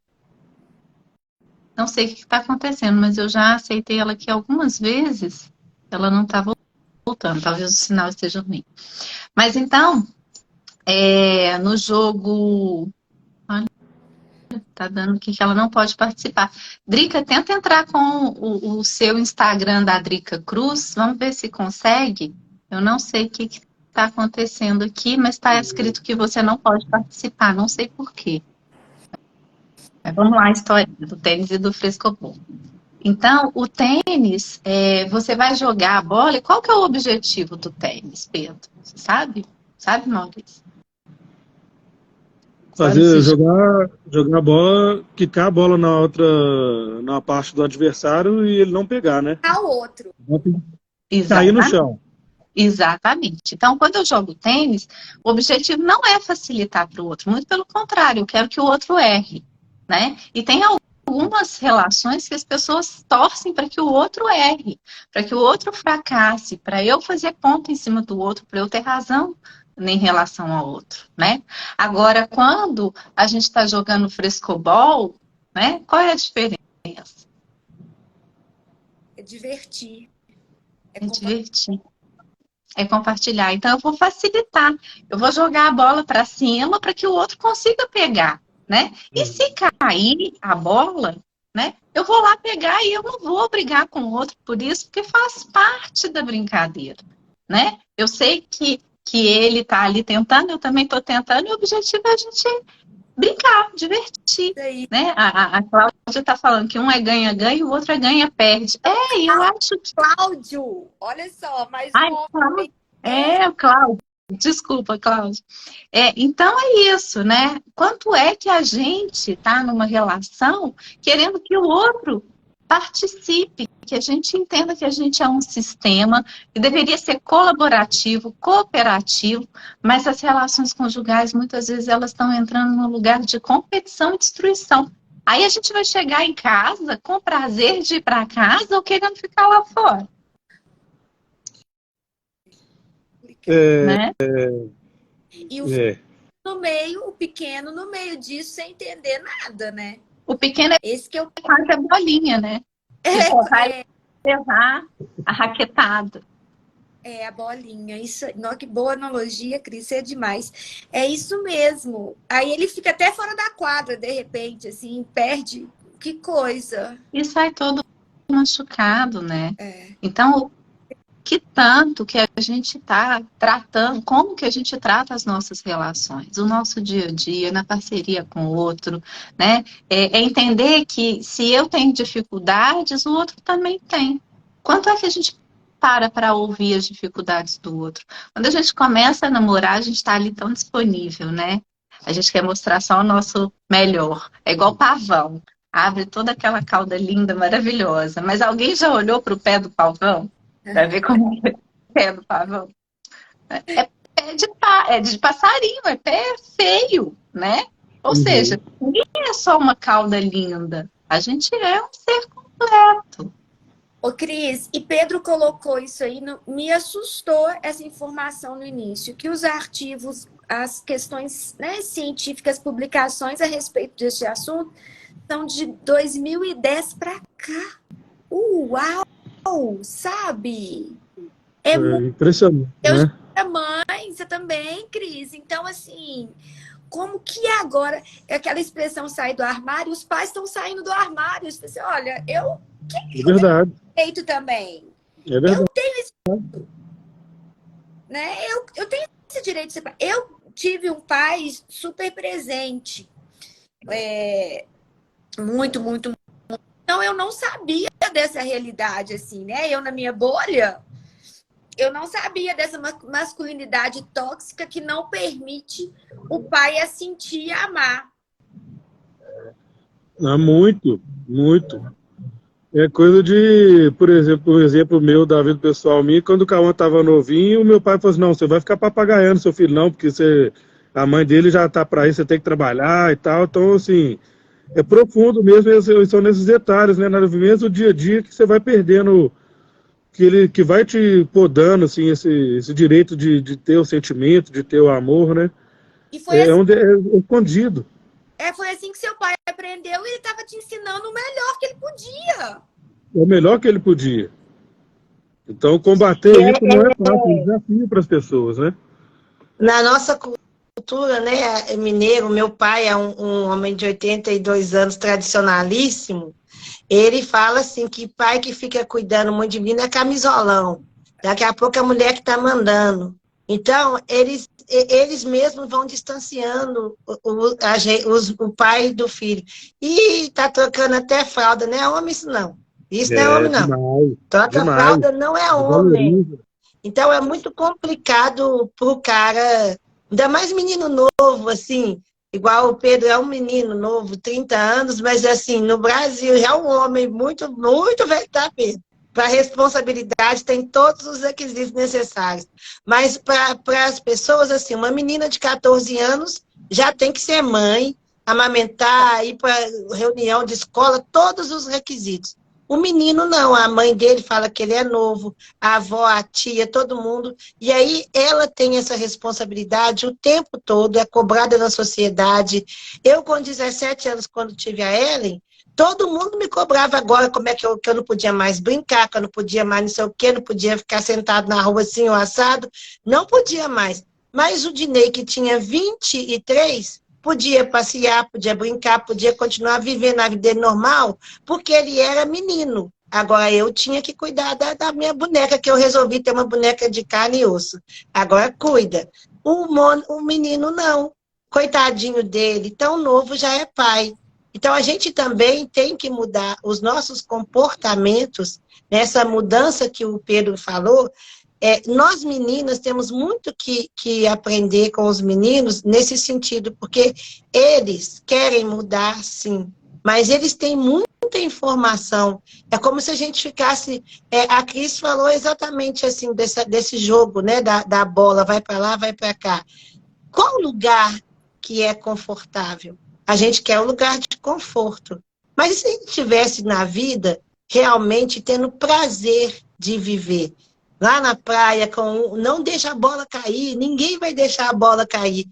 Não sei o que está acontecendo, mas eu já aceitei ela aqui algumas vezes, ela não tá voltando, talvez o sinal esteja ruim. Mas então, no jogo... Tá dando que ela não pode participar. Drica, tenta entrar com o seu Instagram da Drica Cruz. Vamos ver se consegue. Eu não sei o que está acontecendo aqui, mas está escrito que você não pode participar. Não sei por quê. Mas vamos lá, a história do tênis e do frescobol. Então, o tênis, você vai jogar a bola. E qual que é o objetivo do tênis, Pedro? Você sabe? Sabe, Maurício? Quando Fazer, se jogar a bola, quicar a bola na parte do adversário e ele não pegar, né? Ao outro. Cair no Exatamente. chão. Exatamente. Então, quando eu jogo tênis, o objetivo não é facilitar para o outro, muito pelo contrário, eu quero que o outro erre, né? E tem algumas relações que as pessoas torcem para que o outro erre, para que o outro fracasse, para eu fazer ponto em cima do outro, para eu ter razão em relação ao outro, né? Agora, quando a gente está jogando frescobol, né? Qual é a diferença? É divertir. É divertir. É compartilhar. Então, eu vou facilitar. Eu vou jogar a bola para cima para que o outro consiga pegar, né? E se cair a bola, né? Eu vou lá pegar e eu não vou brigar com o outro por isso, porque faz parte da brincadeira, né? Eu sei que ele está ali tentando, eu também estou tentando, e o objetivo é a gente brincar, divertir, Isso aí. né? A Cláudia está falando que um é ganha-ganha e o outro é ganha-perde. E eu acho que... Cláudio, olha só, mais Ai, um Cláudio. homem. É, O Cláudio. Desculpa, Cláudio. Então é isso, né? Quanto é que a gente está numa relação querendo que o outro participe, que a gente entenda que a gente é um sistema que deveria ser colaborativo, cooperativo, mas as relações conjugais, muitas vezes, elas estão entrando no lugar de competição e destruição. Aí a gente vai chegar em casa com prazer de ir para casa ou querendo ficar lá fora, né? E o É. no meio, o pequeno no meio disso, sem entender nada, né? O pequeno é Esse que é o quase a bolinha, né? Que só vai levar a raquetada. a bolinha. Isso, não, que boa analogia, Cris, é demais. É isso mesmo. Aí ele fica até fora da quadra, de repente, assim, perde. Que coisa. E sai todo machucado, né? É. Então, que tanto que a gente está tratando, como que a gente trata as nossas relações, o nosso dia a dia, na parceria com o outro, né? É entender que se eu tenho dificuldades, o outro também tem. Quanto é que a gente para ouvir as dificuldades do outro? Quando a gente começa a namorar, a gente está ali tão disponível, né? A gente quer mostrar só o nosso melhor. É igual pavão. Abre toda aquela cauda linda, maravilhosa. Mas alguém já olhou para o pé do pavão? Para ver como é o pé do pavão? É pé de passarinho, é pé feio, né? Ou seja, ninguém é só uma cauda linda. A gente é um ser completo. Ô, Cris, e Pedro colocou isso aí, me assustou essa informação no início, que os artigos, as questões, né, científicas, publicações a respeito desse assunto, são de 2010 para cá. Uau! Sabe? É muito. Impressionante, Eu né? já mãe, você também, Cris. Então, assim, como que agora aquela expressão sair do armário, os pais estão saindo do armário. Você assim, olha, eu É verdade. direito também. É verdade. Eu tenho esse, né? Eu tenho esse direito de ser pai. Eu tive um pai super presente. Muito, muito. Então, eu não sabia dessa realidade, assim, né? Eu, na minha bolha, eu não sabia dessa masculinidade tóxica que não permite o pai a sentir e amar. Muito, muito. É coisa de, por exemplo, um exemplo meu da vida pessoal minha, quando o Cauã estava novinho, meu pai falou assim, não, você vai ficar papagaiando seu filho não, porque a mãe dele já está para isso, você tem que trabalhar e tal. Então, assim, é profundo mesmo, são nesses detalhes, né? No mesmo dia a dia que você vai perdendo, que vai te podando, assim, esse direito de ter o sentimento, de ter o amor, né? E foi assim, É escondido. foi assim que seu pai aprendeu e ele estava te ensinando o melhor que ele podia. É o melhor que ele podia. Então, combater isso não é fácil, é um desafio para as pessoas, né? Na nossa cultura, né, mineiro, meu pai é um homem de 82 anos, tradicionalíssimo. Ele fala assim que pai que fica cuidando muito de menino é camisolão. Daqui a pouco a mulher que está mandando. Então, eles mesmos vão distanciando o pai do filho. E está trocando até fralda, não é homem isso não. Isso não é homem não. Demais, Troca demais. fralda não é homem. Valoriza. Então, é muito complicado para o cara, ainda mais menino novo, assim, Igual o Pedro é um menino novo, 30 anos, mas assim, no Brasil já é um homem muito, muito velho, tá, Pedro? Para responsabilidade tem todos os requisitos necessários. Mas para as pessoas, assim, uma menina de 14 anos já tem que ser mãe, amamentar, ir para reunião de escola, todos os requisitos. O menino não, a mãe dele fala que ele é novo, a avó, a tia, todo mundo. E aí ela tem essa responsabilidade o tempo todo, é cobrada na sociedade. Eu, com 17 anos, quando tive a Ellen, todo mundo me cobrava agora como é que eu não podia mais brincar, que eu não podia mais não sei o quê, não podia ficar sentado na rua assim, ou assado. Não podia mais. Mas o Dinei, que tinha 23, podia passear, podia brincar, podia continuar vivendo a vida dele normal, porque ele era menino. Agora eu tinha que cuidar da minha boneca, que eu resolvi ter uma boneca de carne e osso. Agora cuida. O menino não. Coitadinho dele, tão novo, já é pai. Então a gente também tem que mudar os nossos comportamentos, nessa mudança que o Pedro falou. Nós meninas temos muito que aprender com os meninos nesse sentido, porque eles querem mudar, sim, mas eles têm muita informação. É como se a gente ficasse... a Cris falou exatamente assim, desse jogo, né, da bola, vai para lá, vai para cá. Qual lugar que é confortável? A gente quer um lugar de conforto. Mas se a gente estivesse na vida realmente tendo prazer de viver, lá na praia, não deixa a bola cair, ninguém vai deixar a bola cair.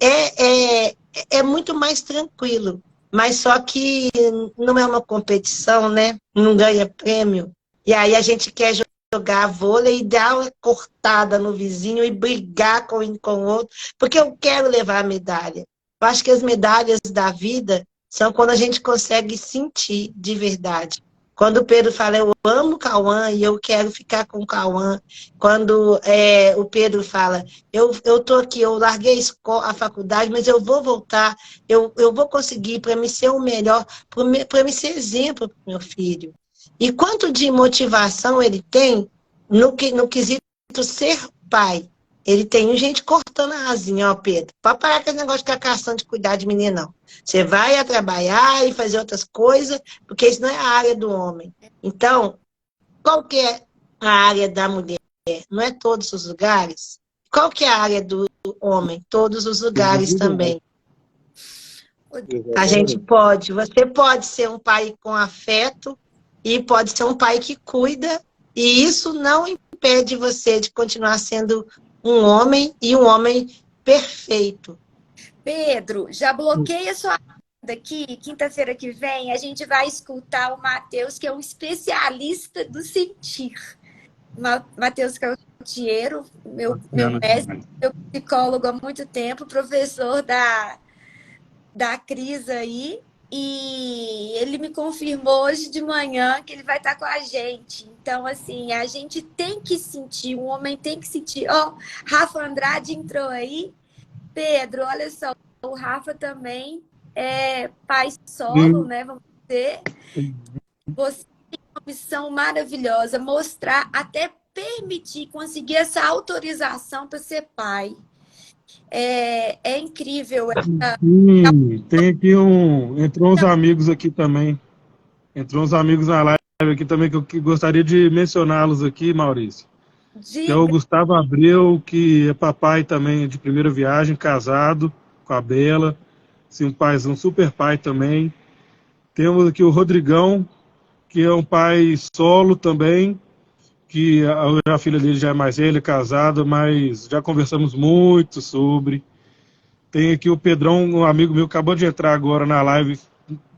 É muito mais tranquilo, mas só que não é uma competição, né? Não ganha prêmio. E aí a gente quer jogar vôlei e dar uma cortada no vizinho e brigar com o outro, porque eu quero levar a medalha. Eu acho que as medalhas da vida são quando a gente consegue sentir de verdade. Quando o Pedro fala, eu amo o Cauã e eu quero ficar com o Cauã. Quando o Pedro fala, eu estou aqui, eu larguei a faculdade, mas eu vou voltar, eu vou conseguir para me ser o melhor, para me ser exemplo para o meu filho. E quanto de motivação ele tem no quesito ser pai. Ele tem gente cortando a asinha, ó, Pedro. Pode parar com esse negócio de ficar caçando de cuidar de menino, não. Você vai a trabalhar e fazer outras coisas, porque isso não é a área do homem. Então, qual que é a área da mulher? Não é todos os lugares? Qual que é a área do homem? Todos os lugares também. A gente pode, você pode ser um pai com afeto e pode ser um pai que cuida, e isso não impede você de continuar sendo um homem e um homem perfeito. Pedro, já bloqueia sua agenda aqui. Quinta-feira que vem a gente vai escutar o Matheus, que é um especialista do sentir. Matheus Cautiero, meu mestre, meu psicólogo há muito tempo, professor da Cris aí. E ele me confirmou hoje de manhã que ele vai estar com a gente. Então, assim, a gente tem que sentir, um homem tem que sentir. Ó, Rafa Andrade entrou aí. Pedro, olha só, o Rafa também é pai solo, né? Vamos dizer. Você tem uma missão maravilhosa, mostrar, até permitir, conseguir essa autorização para ser pai. É incrível. Tem aqui entrou uns amigos aqui também. Entrou uns amigos na live aqui também que eu gostaria de mencioná-los aqui, Maurício. Que é o Gustavo Abreu, que é papai também de primeira viagem, casado com a Bela. Assim, um super pai também. Temos aqui o Rodrigão, que é um pai solo também, que a filha dele já é mais velha, casada, mas já conversamos muito sobre. Tem aqui o Pedrão, um amigo meu, acabou de entrar agora na live.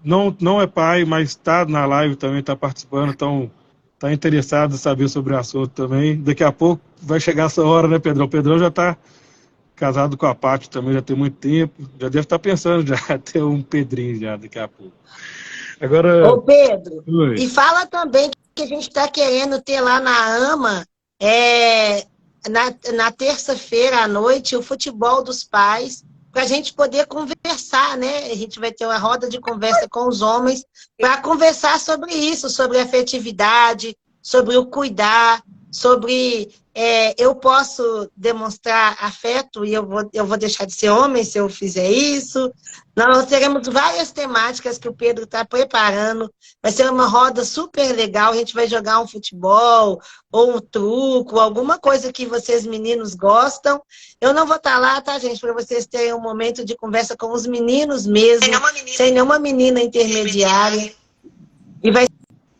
Não é pai, mas está na live também, está participando, então está interessado em saber sobre o assunto também. Daqui a pouco vai chegar essa hora, né, Pedrão? O Pedrão já está casado com a Paty também, já tem muito tempo. Já deve estar pensando já ter um Pedrinho já daqui a pouco. Agora... Ô, Pedro, Oi. E fala também que a gente está querendo ter lá na AMA, na terça-feira à noite, o futebol dos pais, para a gente poder conversar, né? A gente vai ter uma roda de conversa com os homens para conversar sobre isso, sobre afetividade, sobre o cuidar. sobre eu posso demonstrar afeto e eu vou deixar de ser homem se eu fizer isso. Nós teremos várias temáticas que o Pedro está preparando. Vai ser uma roda super legal. A gente vai jogar um futebol, ou um truco, alguma coisa que vocês meninos gostam. Eu não vou estar lá, tá, gente? Para vocês terem um momento de conversa com os meninos mesmo, sem nenhuma menina intermediária. E vai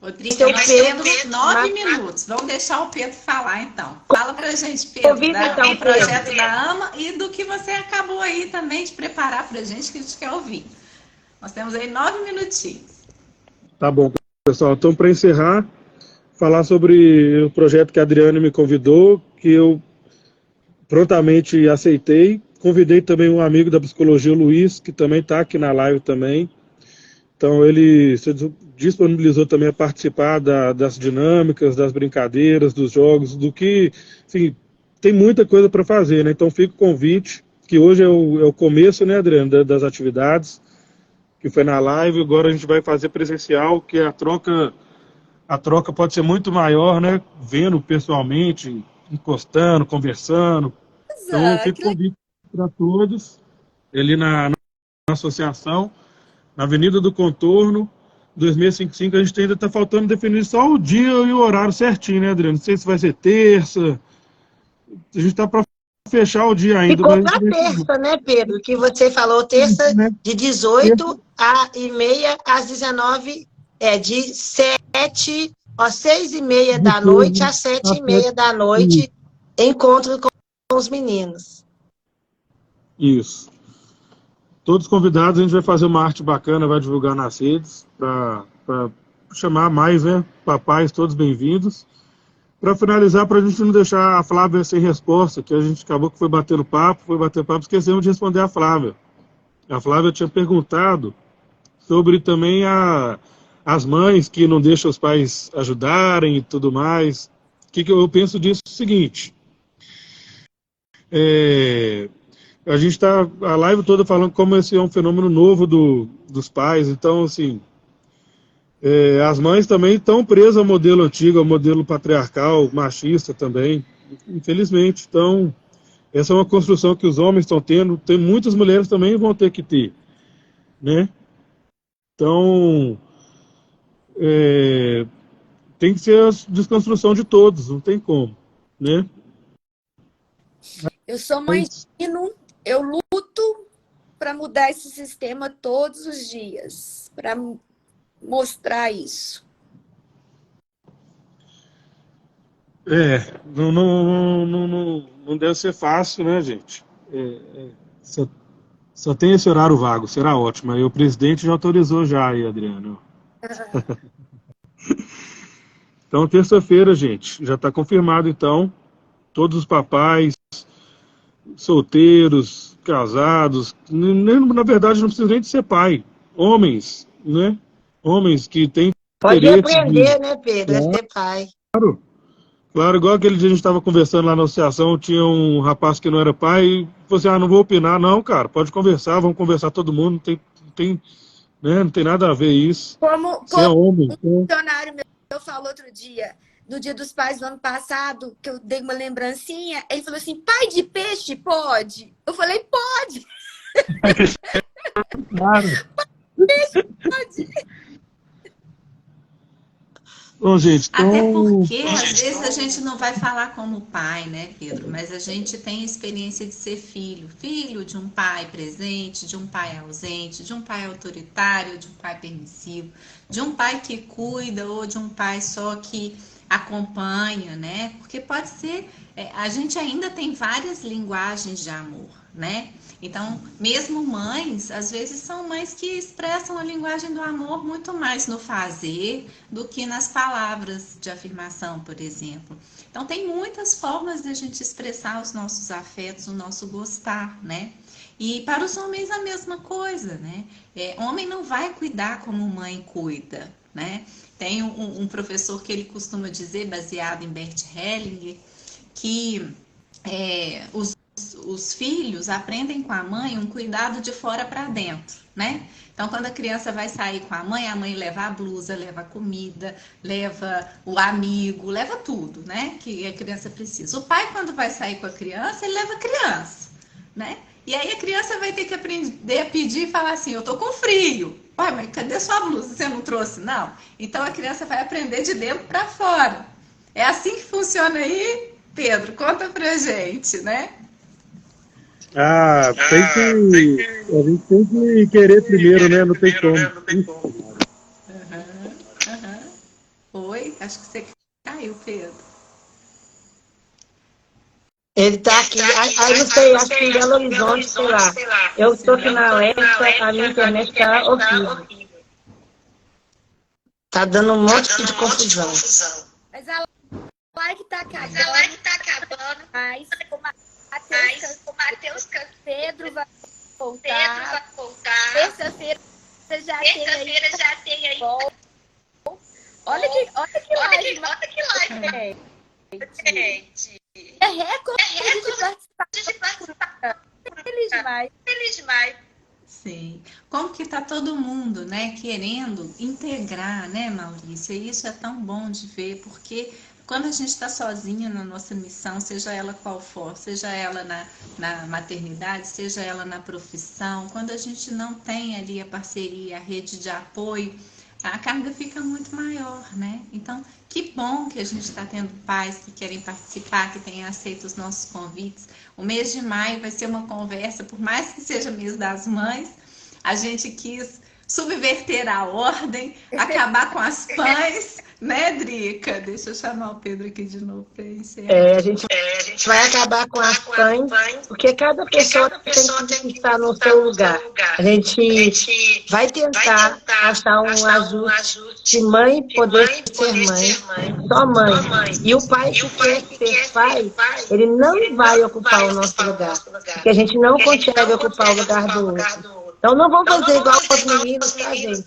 Rodrigo, ser o nós Pedro. temos 9 minutos. Vamos deixar o Pedro falar, então. Fala pra gente, Pedro, Convida, então, do projeto Pedro. da AMA e do que você acabou aí também de preparar pra gente, que a gente quer ouvir. Nós temos aí 9 minutinhos. Tá bom, pessoal. Então, para encerrar, falar sobre o projeto que a Adriane me convidou, que eu prontamente aceitei. Convidei também um amigo da psicologia, o Luiz, que também está aqui na live também. Então, ele se disponibilizou também a participar das dinâmicas, das brincadeiras, dos jogos, do que, enfim, tem muita coisa para fazer, né? Então, fica o convite, que hoje é o começo, né, Adriano, das atividades, que foi na live, agora a gente vai fazer presencial, que a troca pode ser muito maior, né? Vendo pessoalmente, encostando, conversando. Então, fica o convite para todos, ali na associação, na Avenida do Contorno, 2655. A gente ainda está faltando definir só o dia e o horário certinho, né, Adriano? Não sei se vai ser terça. A gente está para fechar o dia ainda. Ficou Mas para terça, né, Pedro? Que você falou terça né? de 18h30 às 19h, de 7, 6h30 da noite às 7h30 da noite, encontro com os meninos. Isso. Todos convidados, a gente vai fazer uma arte bacana, vai divulgar nas redes, para chamar mais, né? Papais, todos bem-vindos. Para finalizar, para a gente não deixar a Flávia sem resposta, que a gente acabou que foi bater papo, esquecemos de responder a Flávia. A Flávia tinha perguntado sobre também as mães que não deixam os pais ajudarem e tudo mais. O que eu penso disso é o seguinte. A gente está a live toda falando como esse é um fenômeno novo dos pais. Então, assim, as mães também estão presas ao modelo antigo, ao modelo patriarcal, machista também, infelizmente. Então, essa é uma construção que os homens estão tendo, tem muitas mulheres também vão ter que ter, né? Então, tem que ser a desconstrução de todos, não tem como, né? Eu sou mãe de menino, eu luto para mudar esse sistema todos os dias, para mostrar isso. Não deve ser fácil, né, gente? Só tem esse horário vago, será ótimo. Aí o presidente já autorizou já aí, Adriano. Então, terça-feira, gente, já está confirmado, então, todos os papais, solteiros, casados, na verdade não precisa nem de ser pai, homens, né? Homens que têm Pode aprender, né, Pedro, a ser pai. Claro, igual aquele dia a gente estava conversando lá na associação, tinha um rapaz que não era pai, e falou assim, não vou opinar. Não, cara, pode conversar, vamos conversar todo mundo, não tem nada a ver isso. Como Você é homem. um funcionário meu falou outro dia, no Dia dos Pais do ano passado, que eu dei uma lembrancinha, ele falou assim, pai de peixe pode? Eu falei, pode. Claro. Peixe pode. Bom, gente, Até porque, às vezes, a gente não vai falar como pai, né, Pedro? Mas a gente tem a experiência de ser filho. Filho de um pai presente, de um pai ausente, de um pai autoritário, de um pai permissivo, de um pai que cuida ou de um pai só que acompanha, né? Porque pode ser... a gente ainda tem várias linguagens de amor, né? Então, mesmo mães, às vezes são mães que expressam a linguagem do amor muito mais no fazer do que nas palavras de afirmação, por exemplo. Então, tem muitas formas de a gente expressar os nossos afetos, o nosso gostar, né? E para os homens a mesma coisa, né? Homem não vai cuidar como mãe cuida, né? Tem um professor que ele costuma dizer, baseado em Bert Hellinger, que os os filhos aprendem com a mãe um cuidado de fora para dentro, né? Então, quando a criança vai sair com a mãe leva a blusa, leva a comida, leva o amigo, leva tudo, né? Que a criança precisa. O pai, quando vai sair com a criança, ele leva a criança, né? E aí a criança vai ter que aprender a pedir e falar assim, eu tô com frio. Pai, mas cadê sua blusa? Você não trouxe, não? Então, a criança vai aprender de dentro para fora. É assim que funciona aí, Pedro? Conta pra gente, né? A gente tem que querer primeiro, né? Não tem como. Oi, acho que você caiu, Pedro. Ele tá aqui, aí não sei, acho que em Belo Horizonte, sei lá. Eu estou aqui na Alexa, a minha internet tá horrível. Tá dando um monte de confusão. Mas a live tá acabando. Mas o Matheus Pedro vai voltar. Terça-feira já tem aí. Olha que live, gente. É recorde de participação. Feliz demais. Sim. Como que tá todo mundo, né, querendo integrar, né, Maurícia? E isso é tão bom de ver, porque quando a gente está sozinha na nossa missão, seja ela qual for, seja ela na maternidade, seja ela na profissão, quando a gente não tem ali a parceria, a rede de apoio, a carga fica muito maior, né? Então, que bom que a gente está tendo pais que querem participar, que têm aceito os nossos convites. O mês de maio vai ser uma conversa, por mais que seja mês das mães, a gente quis subverter a ordem, acabar com as pães, né, Drica? Deixa eu chamar o Pedro aqui de novo para encerrar. A gente vai acabar com as pães, porque cada pessoa tem que estar no seu lugar. A gente vai tentar achar um ajuste de mãe poder ser mãe, só mãe. E o pai que quer ser pai, ele não vai ocupar o nosso lugar, porque a gente não consegue ocupar o lugar do outro. Então não vamos fazer igual os meninos, tá, gente?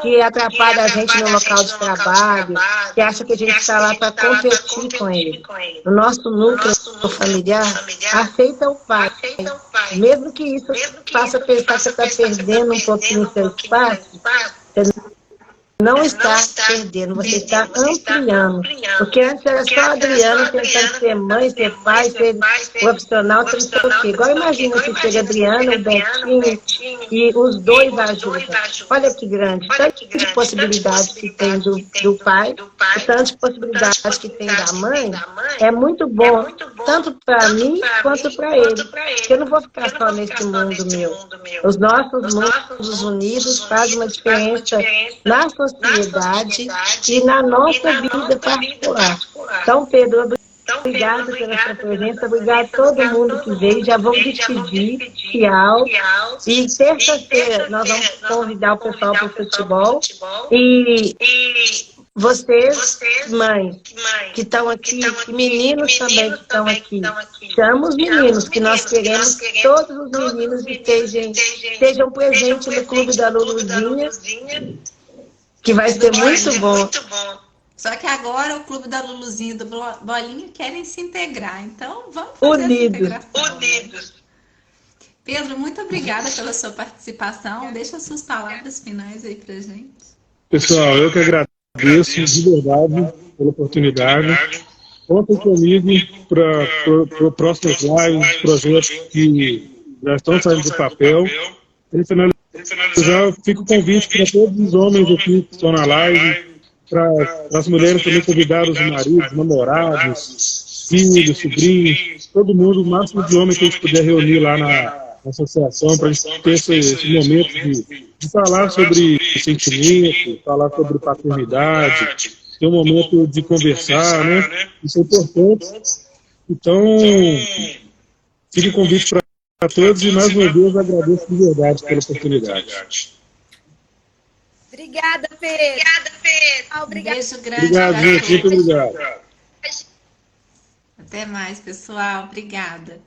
Que atrapalha a gente no local de trabalho, que acha que a gente está lá para competir com ele. O nosso núcleo familiar aceita o pai. Mesmo que isso faça pensar que você está perdendo um pouquinho o seu espaço, você não está perdendo, você está ampliando. Porque antes era só a Adriana tentando ser mãe, ser pai, ser profissional, ser isso aqui. Agora imagina se chega a Adriana, o Betinho e os dois ajudam. Olha que grande, tanto de possibilidades que tem do pai, e tanto de possibilidades que tem da mãe, é muito bom, tanto para mim quanto para ele. Porque eu não vou ficar só nesse mundo meu. Os nossos mundos unidos fazem uma diferença na sociedade e na nossa vida particular. Então, Pedro, obrigada pela sua presença, obrigada a todo mundo que veio. Já vamos despedir, tchau. E terça-feira nós vamos convidar o pessoal para o futebol. E vocês, mães, que estão aqui, e meninos também que estão aqui, chama os meninos, que nós queremos que todos os meninos estejam presentes no Clube da Luluzinha, que vai ser muito bom. Só que agora o Clube da Luluzinha e do Bolinha querem se integrar. Então, vamos fazer essa integração. Unidos. Pedro, muito obrigada pela sua participação. Deixa as suas palavras finais aí pra gente. Pessoal, eu que agradeço de verdade pela oportunidade. Contem comigo para próximos lives, projetos que já estão saindo do papel. Já fica o convite para todos os homens aqui que estão na live, para as mulheres também convidar os maridos, namorados, filhos, sobrinhos, todo mundo, o máximo de homens que a gente puder reunir lá na associação, para a gente ter esse momento de falar sobre sentimento, falar sobre paternidade, ter um momento de conversar, né? Isso é importante. Então, fica o convite para todos e, mais uma vez, agradeço de verdade pela oportunidade. Obrigada, Pedro. Obrigada. Beijo grande. Obrigado, gente. Muito obrigado. Até mais, pessoal. Obrigada.